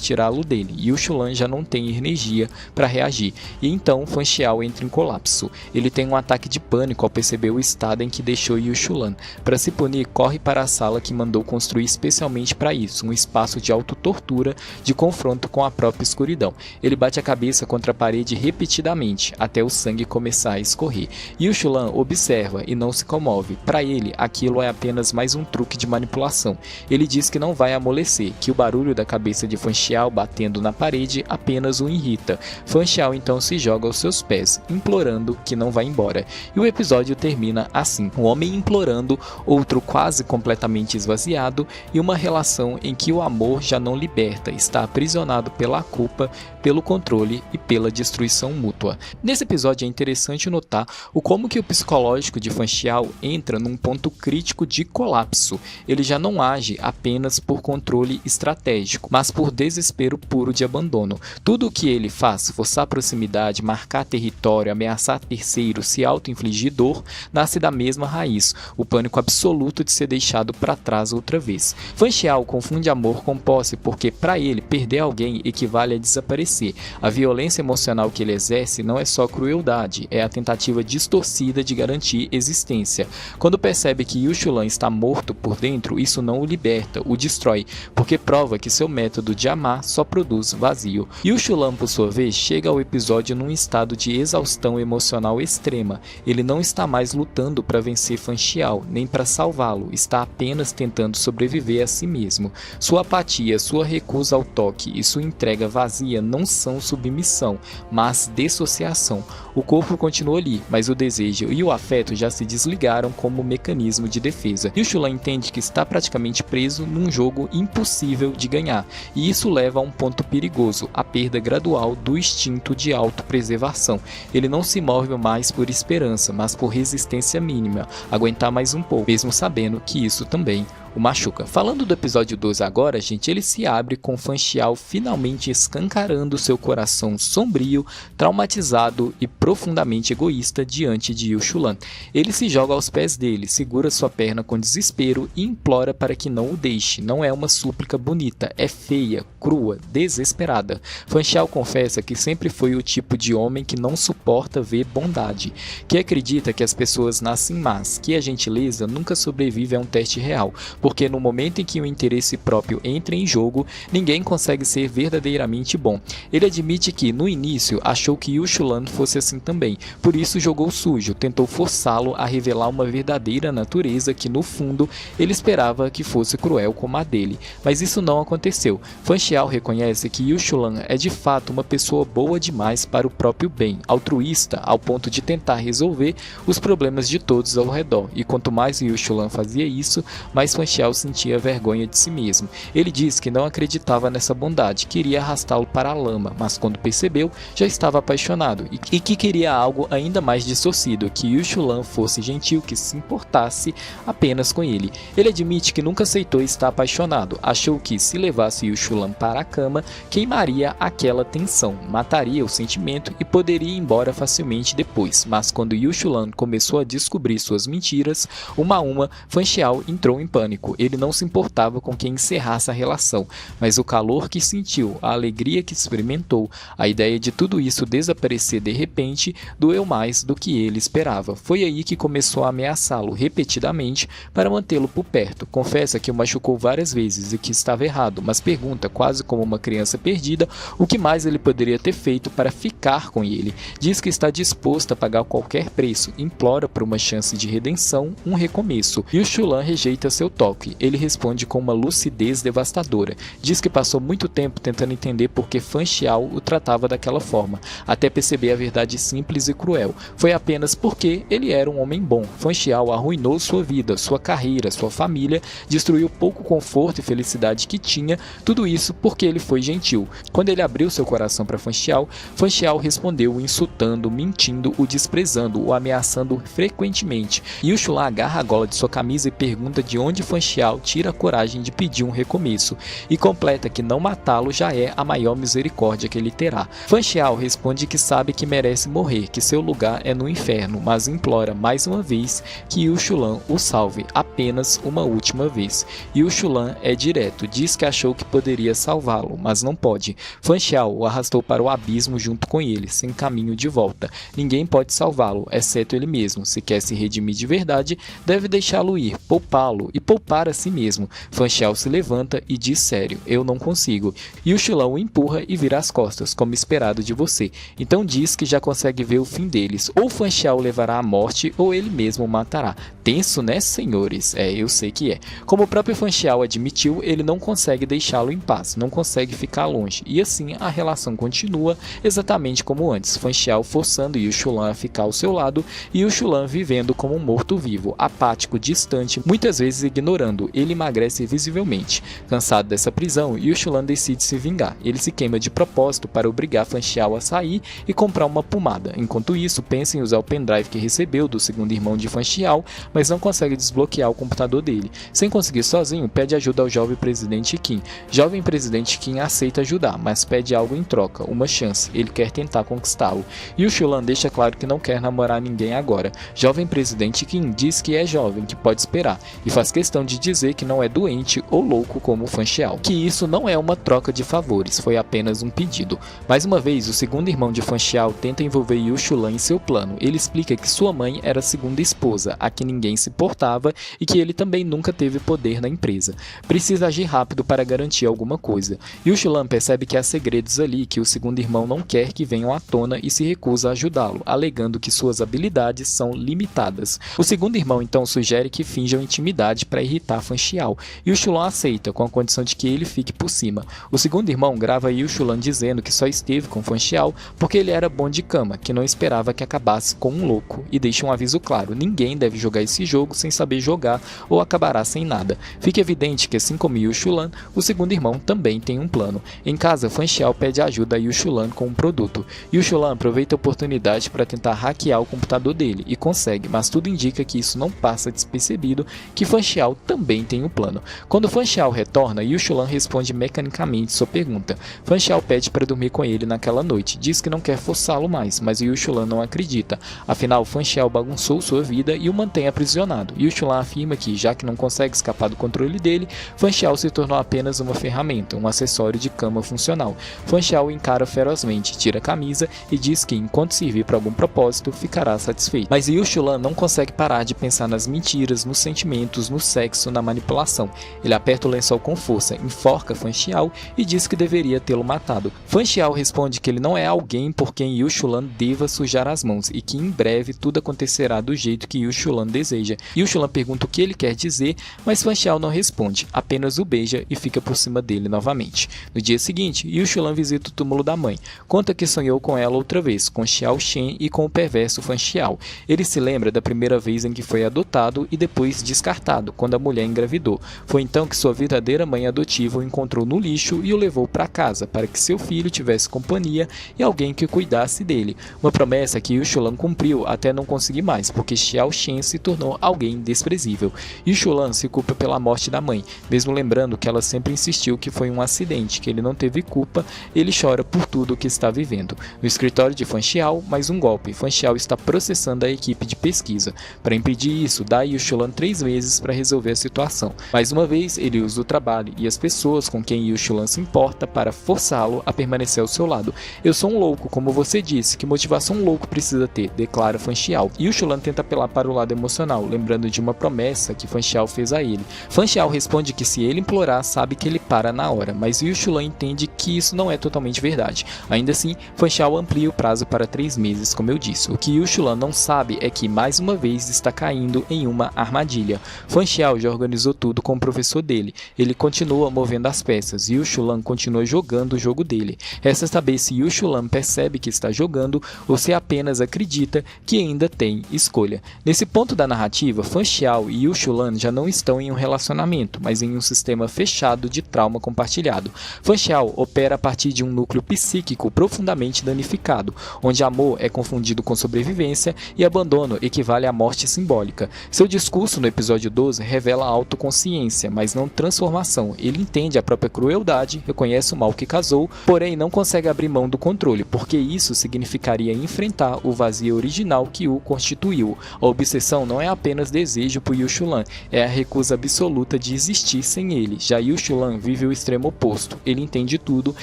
S1: tirá-lo dele. Yushulan já não tem energia para reagir, e então Fan Xiao entra em colapso. Ele tem um ataque de pânico ao perceber o estado em que deixou Yushulan. Para se punir, corre para a sala que mandou construir especialmente para isso, um espaço de autotortura, de confronto com a própria escuridão. Ele bate a cabeça contra a parede repetidamente, até o sangue começar a escorrer. Yushulan observa e não se comove. Para ele, aquilo é apenas mais um truque de manipulação. Ele diz que não vai amolecer, que o barulho da cabeça de Fan Xiao batendo na parede apenas o irrita. Fan Xiao então se joga aos seus pés, implorando que não vá embora. E o episódio termina assim: um homem implorando, outro quase completamente esvaziado, e uma relação em que o amor já não liberta, está aprisionado pela culpa, pelo controle e pela destruição mútua. Nesse episódio é interessante notar como que o psicológico de Fan Xiao entra num ponto crítico de colapso. Ele já não age apenas por controle estratégico, mas por desespero puro de abandono. Tudo o que ele faz, forçar proximidade, marcar território, ameaçar terceiros, se auto-infligir dor, nasce da mesma raiz, o pânico absoluto de ser deixado para trás outra vez. Fan Xiao confunde amor com posse porque, para ele, perder alguém equivale a desaparecer. A violência emocional que ele exerce não é só crueldade, é a tentativa distorcida de garantir existência. Quando percebe que Yushulan está morto por dentro, isso não o liberta, o destrói, porque prova que seu método de amar só produz vazio. Yushulan, por sua vez, chega ao episódio num estado de exaustão emocional extrema. Ele não está mais lutando para vencer Fan Xiao, nem para salvá-lo, está apenas tentando sobreviver a si mesmo. Sua apatia, sua recusa ao toque e sua entrega vazia não são submissão, mas dissociação. O corpo continua ali, mas o desejo e o afeto já se desligaram como mecanismo de defesa. Yushulan entende que está praticamente preso num jogo impossível de ganhar, e isso leva a um ponto perigoso, a perda gradual do instinto de autopreservação. Ele não se move mais por esperança, mas por resistência mínima, aguentar mais um pouco, mesmo sabendo que isso também o machuca. Falando do episódio 12 agora, gente, ele se abre com Fan Xiao finalmente escancarando seu coração sombrio, traumatizado e profundamente egoísta diante de Yushulan. Ele se joga aos pés dele, segura sua perna com desespero e implora para que não o deixe. Não é uma súplica bonita, é feia, crua, desesperada. Fan Xiao confessa que sempre foi o tipo de homem que não suporta ver bondade, que acredita que as pessoas nascem más, que a gentileza nunca sobrevive a um teste real, porque no momento em que o interesse próprio entra em jogo, ninguém consegue ser verdadeiramente bom. Ele admite que, no início, achou que Yushulan fosse assim também, por isso jogou sujo, tentou forçá-lo a revelar uma verdadeira natureza que, no fundo, ele esperava que fosse cruel como a dele. Mas isso não aconteceu. Fan Xiao reconhece que Yushulan é de fato uma pessoa boa demais para o próprio bem, altruísta, ao ponto de tentar resolver os problemas de todos ao redor, e quanto mais Yushulan fazia isso, mais Fan Xiao sentia vergonha de si mesmo. Ele disse que não acreditava nessa bondade, queria arrastá-lo para a lama, mas quando percebeu, já estava apaixonado e que queria algo ainda mais distorcido, que Yu Shulan fosse gentil, que se importasse apenas com ele. Ele admite que nunca aceitou estar apaixonado, achou que se levasse Yu Shulan para a cama, queimaria aquela tensão, mataria o sentimento e poderia ir embora facilmente depois, mas quando Yu Shulan começou a descobrir suas mentiras, uma a uma, Fan Xiao entrou em pânico. Ele não se importava com quem encerrasse a relação, mas o calor que sentiu, a alegria que experimentou, a ideia de tudo isso desaparecer de repente, doeu mais do que ele esperava. Foi aí que começou a ameaçá-lo repetidamente para mantê-lo por perto. Confessa que o machucou várias vezes e que estava errado, mas pergunta, quase como uma criança perdida, o que mais ele poderia ter feito para ficar com ele. Diz que está disposto a pagar qualquer preço, implora por uma chance de redenção, um recomeço. Yu Shulan rejeita seu toque. Ele responde com uma lucidez devastadora. Diz que passou muito tempo tentando entender por que Fan Xiao o tratava daquela forma, até perceber a verdade simples e cruel. Foi apenas porque ele era um homem bom. Fan Xiao arruinou sua vida, sua carreira, sua família, destruiu pouco conforto e felicidade que tinha, tudo isso porque ele foi gentil. Quando ele abriu seu coração para Fan Xiao respondeu o insultando, mentindo, o desprezando, o ameaçando frequentemente. Yu Shulan agarra a gola de sua camisa e pergunta de onde Fan Xiao tira a coragem de pedir um recomeço, e completa que não matá-lo já é a maior misericórdia que ele terá. Fan Xiao responde que sabe que merece morrer, que seu lugar é no inferno, mas implora mais uma vez que Yu Shulan o salve, apenas uma última vez. Yu Shulan é direto, diz que achou que poderia salvá-lo, mas não pode. Fan Xiao o arrastou para o abismo junto com ele, sem caminho de volta. Ninguém pode salvá-lo, exceto ele mesmo. Se quer se redimir de verdade, deve deixá-lo ir, poupá-lo e poupar a si mesmo. Fan Xiao se levanta e diz sério, eu não consigo. Yu Shulan o empurra e vira as costas, como esperado de você. Então diz que já consegue ver o fim deles. Ou Fan Xiao levará à morte, ou ele mesmo o matará. Tenso, né, senhores? Eu sei que é. Como o próprio Fan Xiao admitiu, ele não consegue deixá-lo em paz, não consegue ficar longe. E assim a relação continua exatamente como antes. Fan Xiao forçando Yu Shulan a ficar ao seu lado e Yu Shulan vivendo como um morto-vivo, apático, distante, muitas vezes ignorando. Ele emagrece visivelmente. Cansado dessa prisão, Yu Shulan decide se vingar. Ele se queima de propósito para obrigar Fan Xiao a sair e comprar uma pomada. Enquanto isso, pensa em usar o pendrive que recebeu do segundo irmão de Fan Xiao, mas não consegue desbloquear o computador dele. Sem conseguir sozinho, pede ajuda ao jovem presidente Qin. Jovem presidente Qin aceita ajudar, mas pede algo em troca, uma chance. Ele quer tentar conquistá-lo. Yu Shulan deixa claro que não quer namorar ninguém agora. Jovem presidente Qin diz que é jovem, que pode esperar, e faz questão de dizer que não é doente ou louco como Fan Xiao. Que isso não é uma troca de favores, foi apenas um pedido. Mais uma vez, o segundo irmão de Fan Xiao tenta envolver Yu Shulan em seu plano. Ele explica que sua mãe era a segunda esposa, a que ninguém se importava e que ele também nunca teve poder na empresa. Precisa agir rápido para garantir alguma coisa. Yu Shulan percebe que há segredos ali que o segundo irmão não quer que venham à tona e se recusa a ajudá-lo, alegando que suas habilidades são limitadas. O segundo irmão então sugere que finjam intimidade para irritar Fan Xiao. Yu Shulan aceita, com a condição de que ele fique por cima. O segundo irmão grava Yu Shulan dizendo que só esteve com Fan Xiao porque ele era bom de cama, que não esperava que acabasse com um louco, e deixa um aviso claro, ninguém deve jogar esse jogo sem saber jogar ou acabará sem nada. Fica evidente que, assim como Yu Shulan, o segundo irmão também tem um plano. Em casa, Fan Xiao pede ajuda a Yu Shulan com um produto. Yu Shulan aproveita a oportunidade para tentar hackear o computador dele, e consegue, mas tudo indica que isso não passa despercebido, que Fan Xiao também tem um plano. Quando Fan Xiao retorna, Yu Shulan responde mecanicamente sua pergunta. Fan Xiao pede para dormir com ele naquela noite, diz que não quer forçá-lo mais, mas Yu Shulan não acredita. Afinal, Fan Xiao bagunçou sua vida e o mantém aprisionado. Yu Shulan afirma que, já que não consegue escapar do controle dele, Fan Xiao se tornou apenas uma ferramenta, um acessório de cama funcional. Fan Xiao o encara ferozmente, tira a camisa e diz que, enquanto servir para algum propósito, ficará satisfeito. Mas Yu Shulan não consegue parar de pensar nas mentiras, nos sentimentos, no sexo, na manipulação. Ele aperta o lençol com força, enforca Fan Xiao e diz que deveria tê-lo matado. Fan Xiao responde que ele não é alguém por quem Yu Shulan deva sujar as mãos e que em breve tudo acontecerá do jeito que Yu Shulan deseja. Yu Shulan pergunta o que ele quer dizer, mas Fan Xiao não responde, apenas o beija e fica por cima dele novamente. No dia seguinte, Yu Shulan visita o túmulo da mãe. Conta que sonhou com ela outra vez, com Xiao Shen e com o perverso Fan Xiao. Ele se lembra da primeira vez em que foi adotado e depois descartado, quando a mulher engravidou. Foi então que sua verdadeira mãe adotiva o encontrou no lixo e o levou para casa, para que seu filho tivesse companhia e alguém que cuidasse dele. Uma promessa que Yushulan cumpriu até não conseguir mais, porque Xiao Shen se tornou alguém desprezível. Yushulan se culpa pela morte da mãe, mesmo lembrando que ela sempre insistiu que foi um acidente, que ele não teve culpa. Ele chora por tudo o que está vivendo. No escritório de Fan Xiao, mais um golpe. Fan Xiao está processando a equipe de pesquisa. Para impedir isso, dá a Yushulan 3 meses para resolver a situação. Mais uma vez, ele usa o trabalho e as pessoas com quem Yushulan se importa para forçá-lo a permanecer ao seu lado. Eu sou um louco, como você disse, que motivação um louco precisa ter, declara Fan Xiao. Yushulan tenta apelar para o lado emocional, lembrando de uma promessa que Fan Xiao fez a ele. Fan Xiao responde que se ele implorar, sabe que ele para na hora, mas Yushulan entende que isso não é totalmente verdade. Ainda assim, Fan Xiao amplia o prazo para 3 meses, como eu disse. O que Yushulan não sabe é que, mais uma vez, está caindo em uma armadilha. Fan Xiao já organizou tudo com o professor dele. Ele continua movendo as peças e Yushulan continua jogando o jogo dele. Resta saber se Yushulan percebe que está jogando ou se apenas acredita que ainda tem escolha. Nesse ponto da narrativa, Fan Xiao e Yushulan já não estão em um relacionamento, mas em um sistema fechado de trauma compartilhado. Fan Xiao opera a partir de um núcleo psíquico profundamente danificado, onde amor é confundido com sobrevivência e abandono equivale à morte simbólica. Seu discurso no episódio 12 revela autoconsciência, mas não transformação. Ele entende a própria crueldade, reconhece o mal que causou, porém não consegue abrir mão do controle, porque isso significaria enfrentar o vazio original que o constituiu. A obsessão não é apenas desejo por Yushulan, é a recusa absoluta de existir sem ele. Já Yushulan vive o extremo oposto. Ele entende tudo,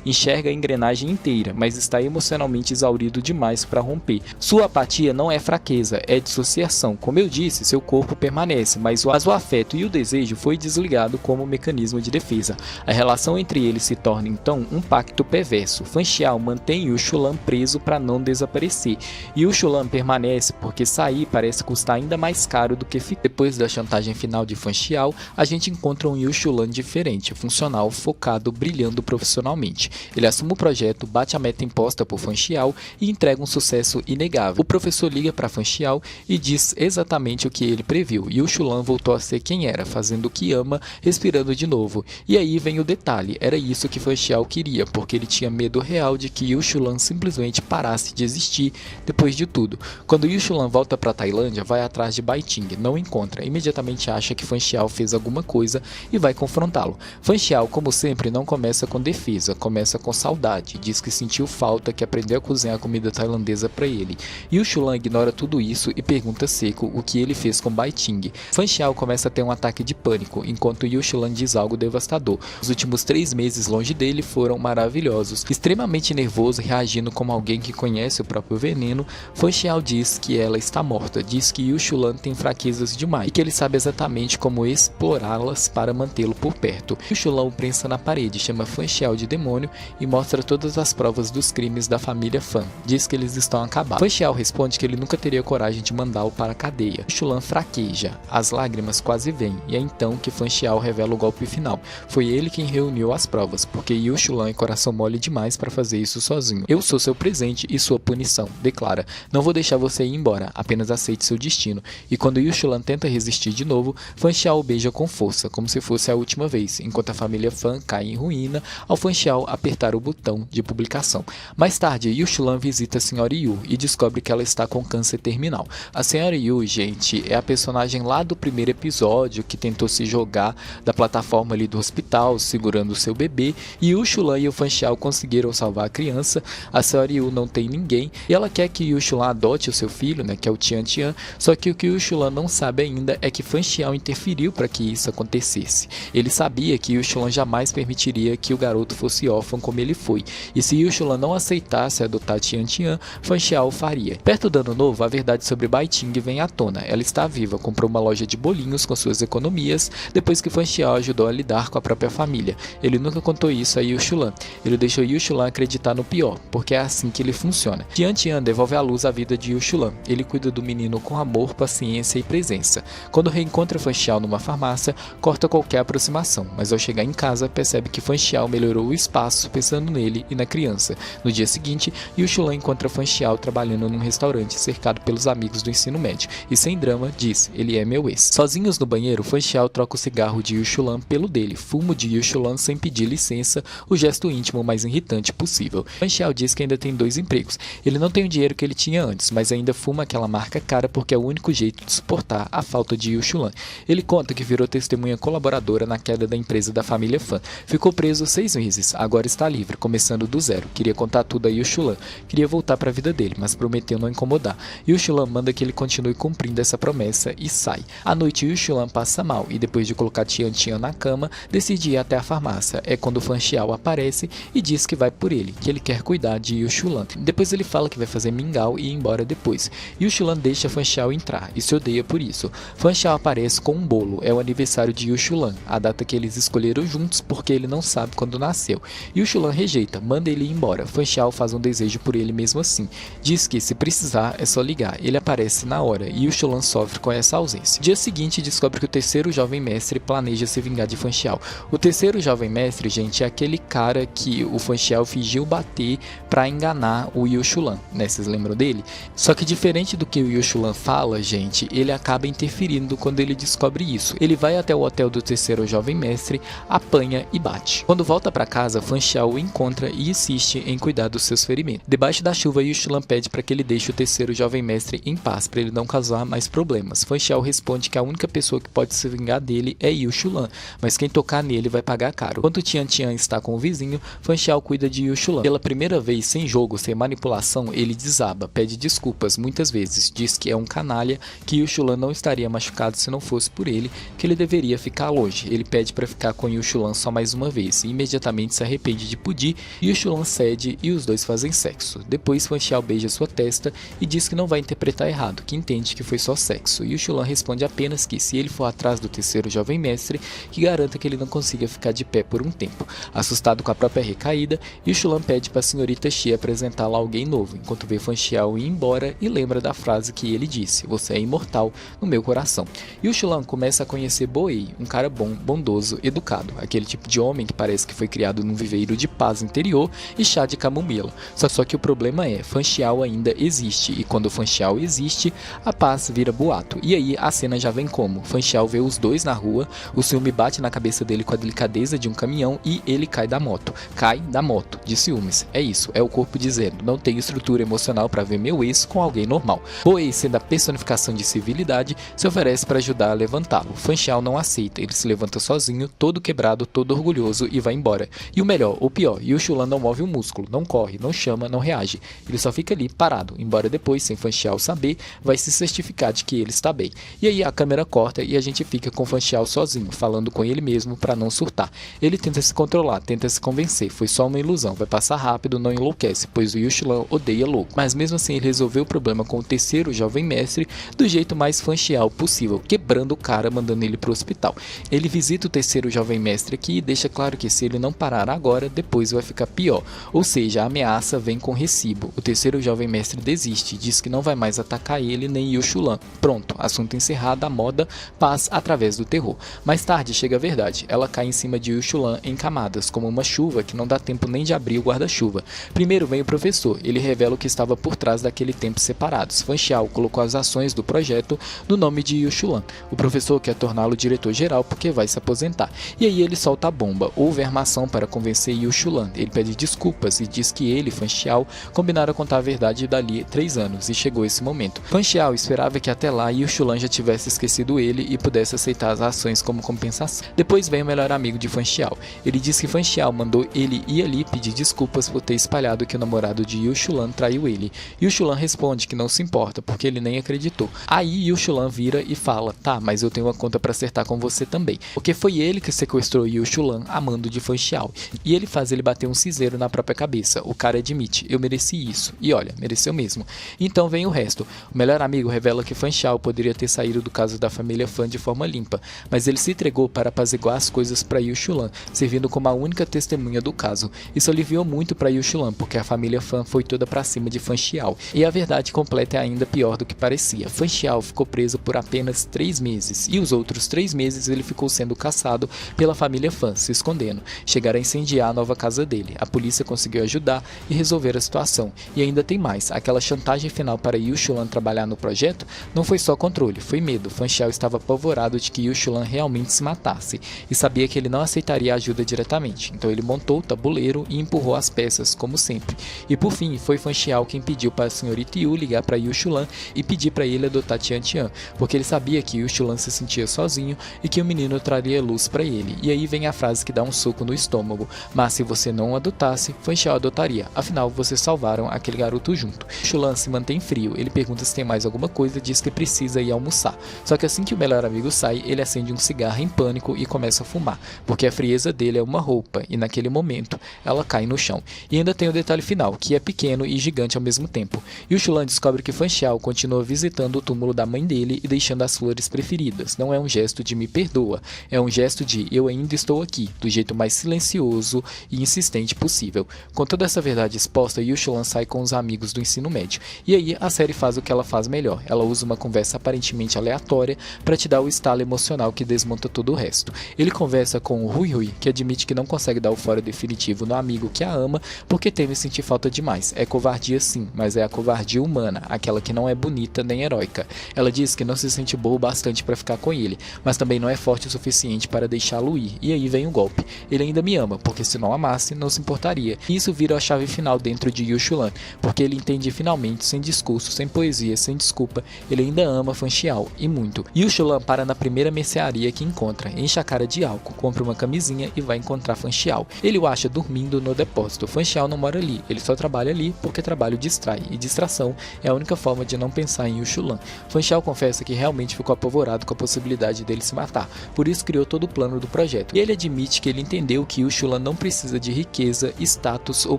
S1: enxerga a engrenagem inteira, mas está emocionalmente exaurido demais para romper. Sua apatia não é fraqueza, é dissociação. Como eu disse, seu corpo permanece, mas o afeto e o desejo foi desligado como mecanismo de defesa. A relação entre eles se torna então um pacto perverso. Fan Xiao mantém Yushulan preso para não desaparecer. Yushulan permanece porque sair parece custar ainda mais caro do que ficar. Depois da chantagem final de Fan Xiao, a gente encontra um Yushulan diferente, funcional, focado, brilhando profissionalmente. Ele assume o projeto, bate a meta imposta por Fan Xiao e entrega um sucesso inegável. O professor liga para Fan Xiao e diz exatamente o que ele previu. Yushulan voltou a ser quem era, fazendo o que ama, respirando de novo. E aí vem o detalhe, era isso que Fan Xiao queria, porque ele tinha medo real de que Yushulan simplesmente parasse de existir depois de tudo. Quando Yushulan volta para Tailândia, vai atrás de Bai Ting, não encontra, imediatamente acha que Fan Xiao fez alguma coisa e vai confrontá-lo. Fan Xiao, como sempre, não começa com defesa, começa com saudade, diz que sentiu falta, que aprendeu a cozinhar comida tailandesa para ele. Yushulan ignora tudo isso e pergunta seco o que ele fez com Bai Ting. Fan Xiao começa a ter um ataque de pânico, enquanto Yushulan diz algo devastador. Os últimos 3 meses longe dele foram maravilhosos. Extremamente nervoso, reagindo como alguém que conhece o próprio veneno, Fan Xiao diz que ela está morta, diz que Yushulan tem fraquezas demais e que ele sabe exatamente como explorá-las para mantê-lo por perto. Yushulan o prensa na parede, chama Fan Xiao de demônio e mostra todas as provas dos crimes da família Fan. Diz que eles estão acabados. Fan Xiao responde que ele nunca teria coragem de mandá-lo para a cadeia. Yushulan fraqueja, as lágrimas quase vêm, e é então que Fan Xiao revela o golpe final. Foi ele quem reuniu as provas, porque Yushulan é coração mole demais para fazer isso sozinho. Eu sou seu presente e sua punição, declara. Não vou deixar você ir embora, apenas aceite seu destino. E quando Yushulan tenta resistir de novo, Fan Xiao o beija com força, como se fosse a última vez, enquanto a família Fan cai em ruína ao Fan Xiao apertar o botão de publicação. Mais tarde, Yushulan visita a Sra. Yu e descobre que ela está com câncer terminal. A Sra. Yu, gente, é a personagem lá do primeiro episódio que tentou se jogar da plataforma ali do hospital, segurando o seu bebê, e Yushulan e o Fan Xiao conseguiram salvar a criança. A Sra. Yu não tem ninguém e ela quer que Yushulan adote o seu filho, que é o Tian Tian, só que o que Yushulan não sabe ainda é que Fan Xiao interferiu para que isso acontecesse. Ele sabia que Yushulan jamais permitiria que o garoto fosse órfão como ele foi, e se Yushulan não aceitasse adotar Tian Tian, Fan Xiao faria. Perto do ano novo, a verdade sobre Bai Ting vem à tona. Ela está viva, comprou uma loja de bolinhos com suas economias, depois que Fan Xiao ajudou a lidar com a própria família. Ele nunca contou isso a Yushulan. Ele deixou Yushulan acreditar no pior, porque é assim que ele funciona. Tian Tian devolve à luz a vida de Yushulan. Ele cuida do menino com amor, paciência e presença. Quando reencontra Fan Xiao numa farmácia, corta qualquer aproximação, mas ao chegar em casa, percebe que Fan Xiao melhorou o espaço pensando nele e na criança. No dia seguinte, Yushulan encontra Fan Xiao trabalhando num restaurante cercado pelos amigos do ensino médio, e sem drama, diz, ele é meu ex. Sozinhos no banheiro, Fan Xiao troca o cigarro de Yu Shulan pelo dele, fumo de Yu Shulan sem pedir licença, o gesto íntimo mais irritante possível. Fan Xiao diz que ainda tem 2 empregos. Ele não tem o dinheiro que ele tinha antes, mas ainda fuma aquela marca cara porque é o único jeito de suportar a falta de Yu Shulan. Ele conta que virou testemunha colaboradora na queda da empresa da família Fan. Ficou preso 6 meses, agora está livre, começando do zero. Queria contar tudo a Yu Shulan, queria voltar para a vida dele, mas prometeu não incomodar. Yu Shulan manda que ele continue cumprindo essa promessa e sai. À noite, Yu Shulan passa mal e depois de colocar Tian Tian na cama, decide ir até a farmácia. É quando Fan Xiao aparece e diz que vai por ele, que ele quer cuidar de Yu Shulan. Depois ele fala que vai fazer mingau e ir embora depois. Yu Shulan deixa Fan Xiao entrar e se odeia por isso. Fan Xiao aparece com um bolo, é o aniversário de Yu Shulan, a data que eles escolheram juntos porque ele não sabe quando nasceu. Yu Shulan rejeita, manda ele ir embora. Fan Xiao faz um desejo por ele mesmo assim. Diz que se precisar é só ligar. Ele aparece na hora e Yu Shulan sofre com essa ausência. Dia seguinte descobre que o terceiro jovem mestre planeja se vingar de Fan Xiao. O terceiro jovem mestre, gente, é aquele cara que o Fan Xiao fingiu bater pra enganar o Yu Shulan, né? Vocês lembram dele? Só que diferente do que o Yu Shulan fala, gente, ele acaba interferindo quando ele descobre isso. Ele vai até o hotel do terceiro jovem mestre, apanha e bate. Quando volta pra casa, Fan Xiao o encontra e insiste em cuidar dos seus ferimentos. Debaixo da chuva, Yu Shulan pede para que ele deixe o terceiro jovem mestre em paz, para ele não causar mais problemas. Fan Xiao responde que a única pessoa que pode se vingar dele é Yu Shulan, mas quem tocar nele vai pagar caro. Enquanto Tian Tian está com o vizinho, Fan Xiao cuida de Yu Shulan. Pela primeira vez, sem jogo, sem manipulação, ele desaba, pede desculpas muitas vezes, diz que é um canalha, que Yu Shulan não estaria machucado se não fosse por ele, que ele deveria ficar longe. Ele pede para ficar com Yu Shulan só mais uma vez e imediatamente se arrepende de pedir. Yu Shulan cede e os dois fazem sexo. Depois Fan Xiao beija sua testa e diz que não vai interpretar errado, que entende que foi só sexo. Yu Shulan responde apenas que se ele for atrás do terceiro jovem mestre, que garanta que ele não consiga ficar de pé por um tempo. Assustado com a própria recaída, Yu Shulan pede para a senhorita Xie apresentá-la a alguém novo, enquanto vê Fan Xiao ir embora e lembra da frase que ele disse: "Você é imortal no meu coração". Yu Shulan começa a conhecer Boei, um cara bom, bondoso, educado, aquele tipo de homem que parece que foi criado num viveiro de paz interior e chá de camomila. Só que o problema é, Fan Xiao ainda existe, e quando Fan Xiao existe, a paz vira boato. E aí a cena já vem como? Fan Xiao vê os dois na rua, o ciúme bate na cabeça dele com a delicadeza de um caminhão e ele cai da moto. Cai da moto, de ciúmes. É isso, é o corpo dizendo: não tenho estrutura emocional para ver meu ex com alguém normal. Boei, sendo a personificação de civilidade, se oferece para ajudar a levantá-lo. Fan Xiao não aceita, ele se levanta sozinho, todo quebrado, todo orgulhoso e vai embora. E o melhor, o pior, Yu Shulan não move um músculo, não corre, não chama, não reage. Ele só fica ali, parado, embora depois, sem Fan Xiao saber, vai se certificar de que ele está bem. E aí a câmera corta e a gente fica com Fan Xiao sozinho, falando com ele mesmo para não surtar. Ele tenta se controlar, tenta se convencer, foi só uma ilusão, vai passar rápido, não enlouquece, pois o Yu Shulan odeia louco. Mas mesmo assim ele resolveu o problema com o terceiro jovem mestre do jeito mais Fan Xiao possível, quebrando o cara, mandando ele pro hospital. Ele visita o terceiro jovem mestre aqui e deixa claro que se ele não parar agora, depois vai ficar pior. Ou seja, a ameaça vem com recibo. O terceiro jovem mestre desiste, diz que não vai mais atacar ele nem Yu Shulan. Pronto, assunto encerrado, a moda paz através do terror. Mais tarde chega a verdade, ela cai em cima de Yu Shulan em camadas, como uma chuva que não dá tempo nem de abrir o guarda-chuva. Primeiro vem o professor, ele revela o que estava por trás daquele tempo separados. Fan Xiao colocou as ações do projeto no nome de Yu Shulan. O professor quer torná-lo diretor-geral porque vai se aposentar. E aí ele solta a bomba. Houve armação para convencer Yu Shulan. Ele pede desculpas e diz que ele, Fan Xiao, combinaram contar a verdade dali 3 anos e chegou esse momento. Fan Xiao esperava que até lá Yu Shulan já tivesse esquecido ele e pudesse aceitar as ações como compensação. Depois vem o melhor amigo de Fan Xiao. Ele diz que Fan Xiao mandou ele ir ali pedir desculpas por ter espalhado que o namorado de Yu Shulan traiu ele. Yu Shulan responde que não se importa porque ele nem acreditou. Aí Yu Shulan vira e fala: tá, mas eu tenho uma conta para acertar com você também. Porque foi ele que sequestrou Yu Shulan a mando de Fan Xiao. E ele faz ele bater um cinzeiro na própria cabeça. O cara admite: eu mereci isso. E olha, mereceu mesmo. Então vem o resto. O melhor amigo revela que Fan Xiao poderia ter saído do caso da família Fan de forma limpa, mas ele se entregou para apaziguar as coisas para Yu Shulan, servindo como a única testemunha do caso. Isso aliviou muito para Yu Shulan, porque a família Fan foi toda para cima de Fan Xiao. E a verdade completa é ainda pior do que parecia. Fan Xiao ficou preso por apenas 3 meses, e os outros 3 meses ele ficou sendo caçado pela família Fan, se escondendo. Chegaram a incendiar a nova casa dele. A polícia conseguiu ajudar e resolver a situação. E ainda tem mais, aquela chantagem final para Yu Shulan trabalhar no projeto não foi só controle, foi medo. Fan Xiao estava apavorado de que Yushulan realmente se matasse, e sabia que ele não aceitaria ajuda diretamente, então ele montou o tabuleiro e empurrou as peças, como sempre. E por fim, foi Fan Xiao quem pediu para a senhorita Yu ligar para Yushulan e pedir para ele adotar Tian Tian, porque ele sabia que Yushulan se sentia sozinho e que o menino traria luz para ele. E aí vem a frase que dá um soco no estômago: mas se você não adotasse, Fan Xiao adotaria, afinal vocês salvaram aquele garoto junto. Yushulan se mantém frio, ele pergunta se tem mais alguma coisa e diz que precisa ir almoçar. Só que assim que o melhor amigo sai, ele acende um cigarro em pânico e começa a fumar, porque a frieza dele é uma roupa, e naquele momento ela cai no chão. E ainda tem o detalhe final, que é pequeno e gigante ao mesmo tempo. Yushulan descobre que Fan Xiao continua visitando o túmulo da mãe dele e deixando as flores preferidas. Não é um gesto de me perdoa, é um gesto de eu ainda estou aqui, do jeito mais silencioso e insistente possível. Com toda essa verdade exposta, Yushulan sai com os amigos do ensino médio. E aí a série faz o que ela faz melhor, ela usa uma conversa aparentemente aleatória para te dar o estalo emocional que desmonta todo o resto. Ele conversa com o Rui Rui, que admite que não consegue dar o fora definitivo no amigo que a ama porque teme sentir falta demais. É covardia sim, mas é a covardia humana, aquela que não é bonita nem heróica. Ela diz que não se sente boa o bastante para ficar com ele, mas também não é forte o suficiente para deixá-lo ir. E aí vem o golpe. Ele ainda me ama, porque se não amasse, não se importaria. E isso vira a chave final dentro de Yushulan, porque ele entende finalmente, sem discurso, sem poesia, sem desculpa, ele ainda ama Fan Xiao, e muito. Yushulan para na primeira mercearia que encontra, enche a cara de álcool, compra uma camisinha e vai encontrar Fan Xiao. Ele o acha dormindo no depósito. Fan Xiao não mora ali, ele só trabalha ali porque trabalho distrai, e distração é a única forma de não pensar em Yushulan. Fan Xiao confessa que realmente ficou apavorado com a possibilidade dele se matar, por isso criou todo o plano do projeto. E ele admite que ele entendeu que Yushulan não precisa de riqueza, status ou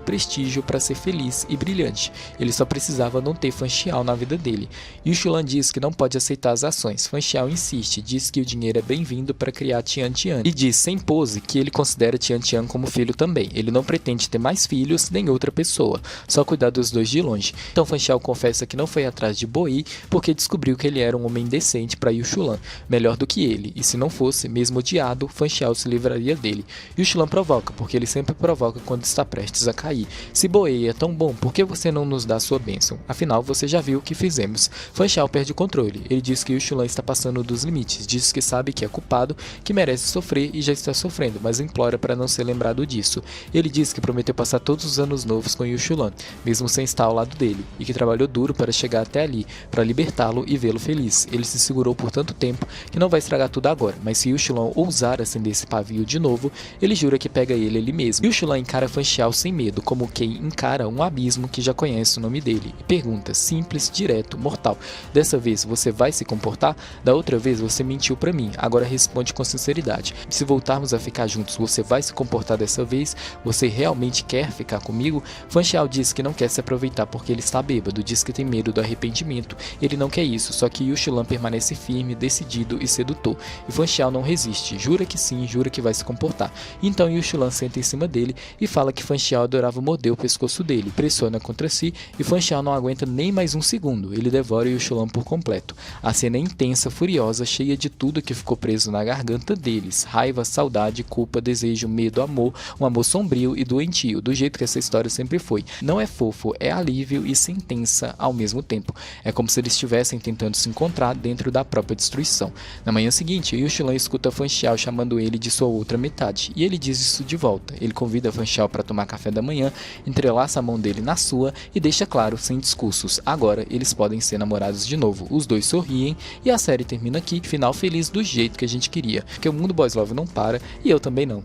S1: prestígio para ser feliz e brilhante, ele só precisava não ter Fan Xiao na vida dele. Yushulan diz que não pode aceitar as ações. Fan Xiao insiste, diz que o dinheiro é bem-vindo para criar Tian Tian, e diz sem pose que ele considera Tian Tian como filho também. Ele não pretende ter mais filhos nem outra pessoa, só cuidar dos dois de longe. Então Fan Xiao confessa que não foi atrás de Boi porque descobriu que ele era um homem decente para Yushulan, melhor do que ele, e se não fosse, mesmo odiado, Fan Xiao se livraria dele. Yushulan provoca, porque ele sempre provoca quando está prestes a cair. Se Boi é tão bom, por que você não nos dá sua bênção? Afinal, você já viu o que fizemos. Fan Xiao perde o controle. Ele diz que Yushulan está passando dos limites, diz que sabe que é culpado, que merece sofrer e já está sofrendo, mas implora para não ser lembrado disso. Ele diz que prometeu passar todos os anos novos com Yushulan, mesmo sem estar ao lado dele, e que trabalhou duro para chegar até ali, para libertá-lo e vê-lo feliz. Ele se segurou por tanto tempo que não vai estragar tudo agora, mas se Yushulan ousar acender esse pavio de novo, ele jura que pega ele mesmo. Yushulan encara Fan Xiao sem medo, como quem encara um abismo que já conhece o nome dele, e pergunta, simples, direto, mortal: dessa vez você vai se comportar? Da outra vez você mentiu pra mim, agora responde com sinceridade. Se voltarmos a ficar juntos, você vai se comportar dessa vez? Você realmente quer ficar comigo? Fan Xiao diz que não quer se aproveitar porque ele está bêbado, diz que tem medo do arrependimento. Ele não quer isso, só que Yushulan permanece firme, decidido e sedutor. E Fan Xiao não resiste, jura que sim, jura que vai se comportar. Então Yushulan senta em cima dele e fala que Fan Xiao adorava morder o pescoço dele, pressiona contra si e Fan Xiao não aguenta nem mais um segundo, ele devora Yushulan por completo. A cena é intensa, furiosa, cheia de tudo que ficou preso na garganta deles: raiva, saudade, culpa, desejo, medo, amor, um amor sombrio e doentio, do jeito que essa história sempre foi. Não é fofo, é alívio e sentença ao mesmo tempo. É como se eles estivessem tentando se encontrar dentro da própria destruição. Na manhã seguinte, Yushulan escuta Fan Xiao chamando ele de sua outra metade, e ele diz isso de volta. Ele convida Fan Xiao para tomar café da manhã, entrelaça a mão dele na sua e deixa claro, sem discursos, agora eles podem ser namorados de novo. Os dois sorriem e a série termina aqui, final feliz do jeito que a gente queria, porque o mundo Boys Love não para e eu também não.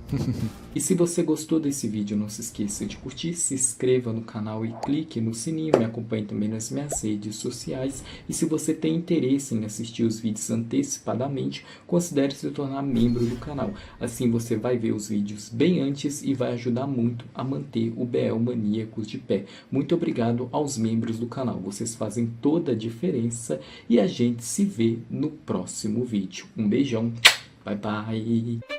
S1: E se você gostou desse vídeo, não se esqueça de curtir, se inscreva no canal e clique no sininho, me acompanhe também nas minhas redes sociais. E se você tem interesse em assistir os vídeos antecipadamente, considere se tornar membro do canal. Assim você vai ver os vídeos bem antes e vai ajudar muito a manter o BL Maníacos de pé. Muito obrigado aos membros do canal, vocês fazem toda a diferença e a gente se vê no próximo vídeo. Um beijão, bye bye!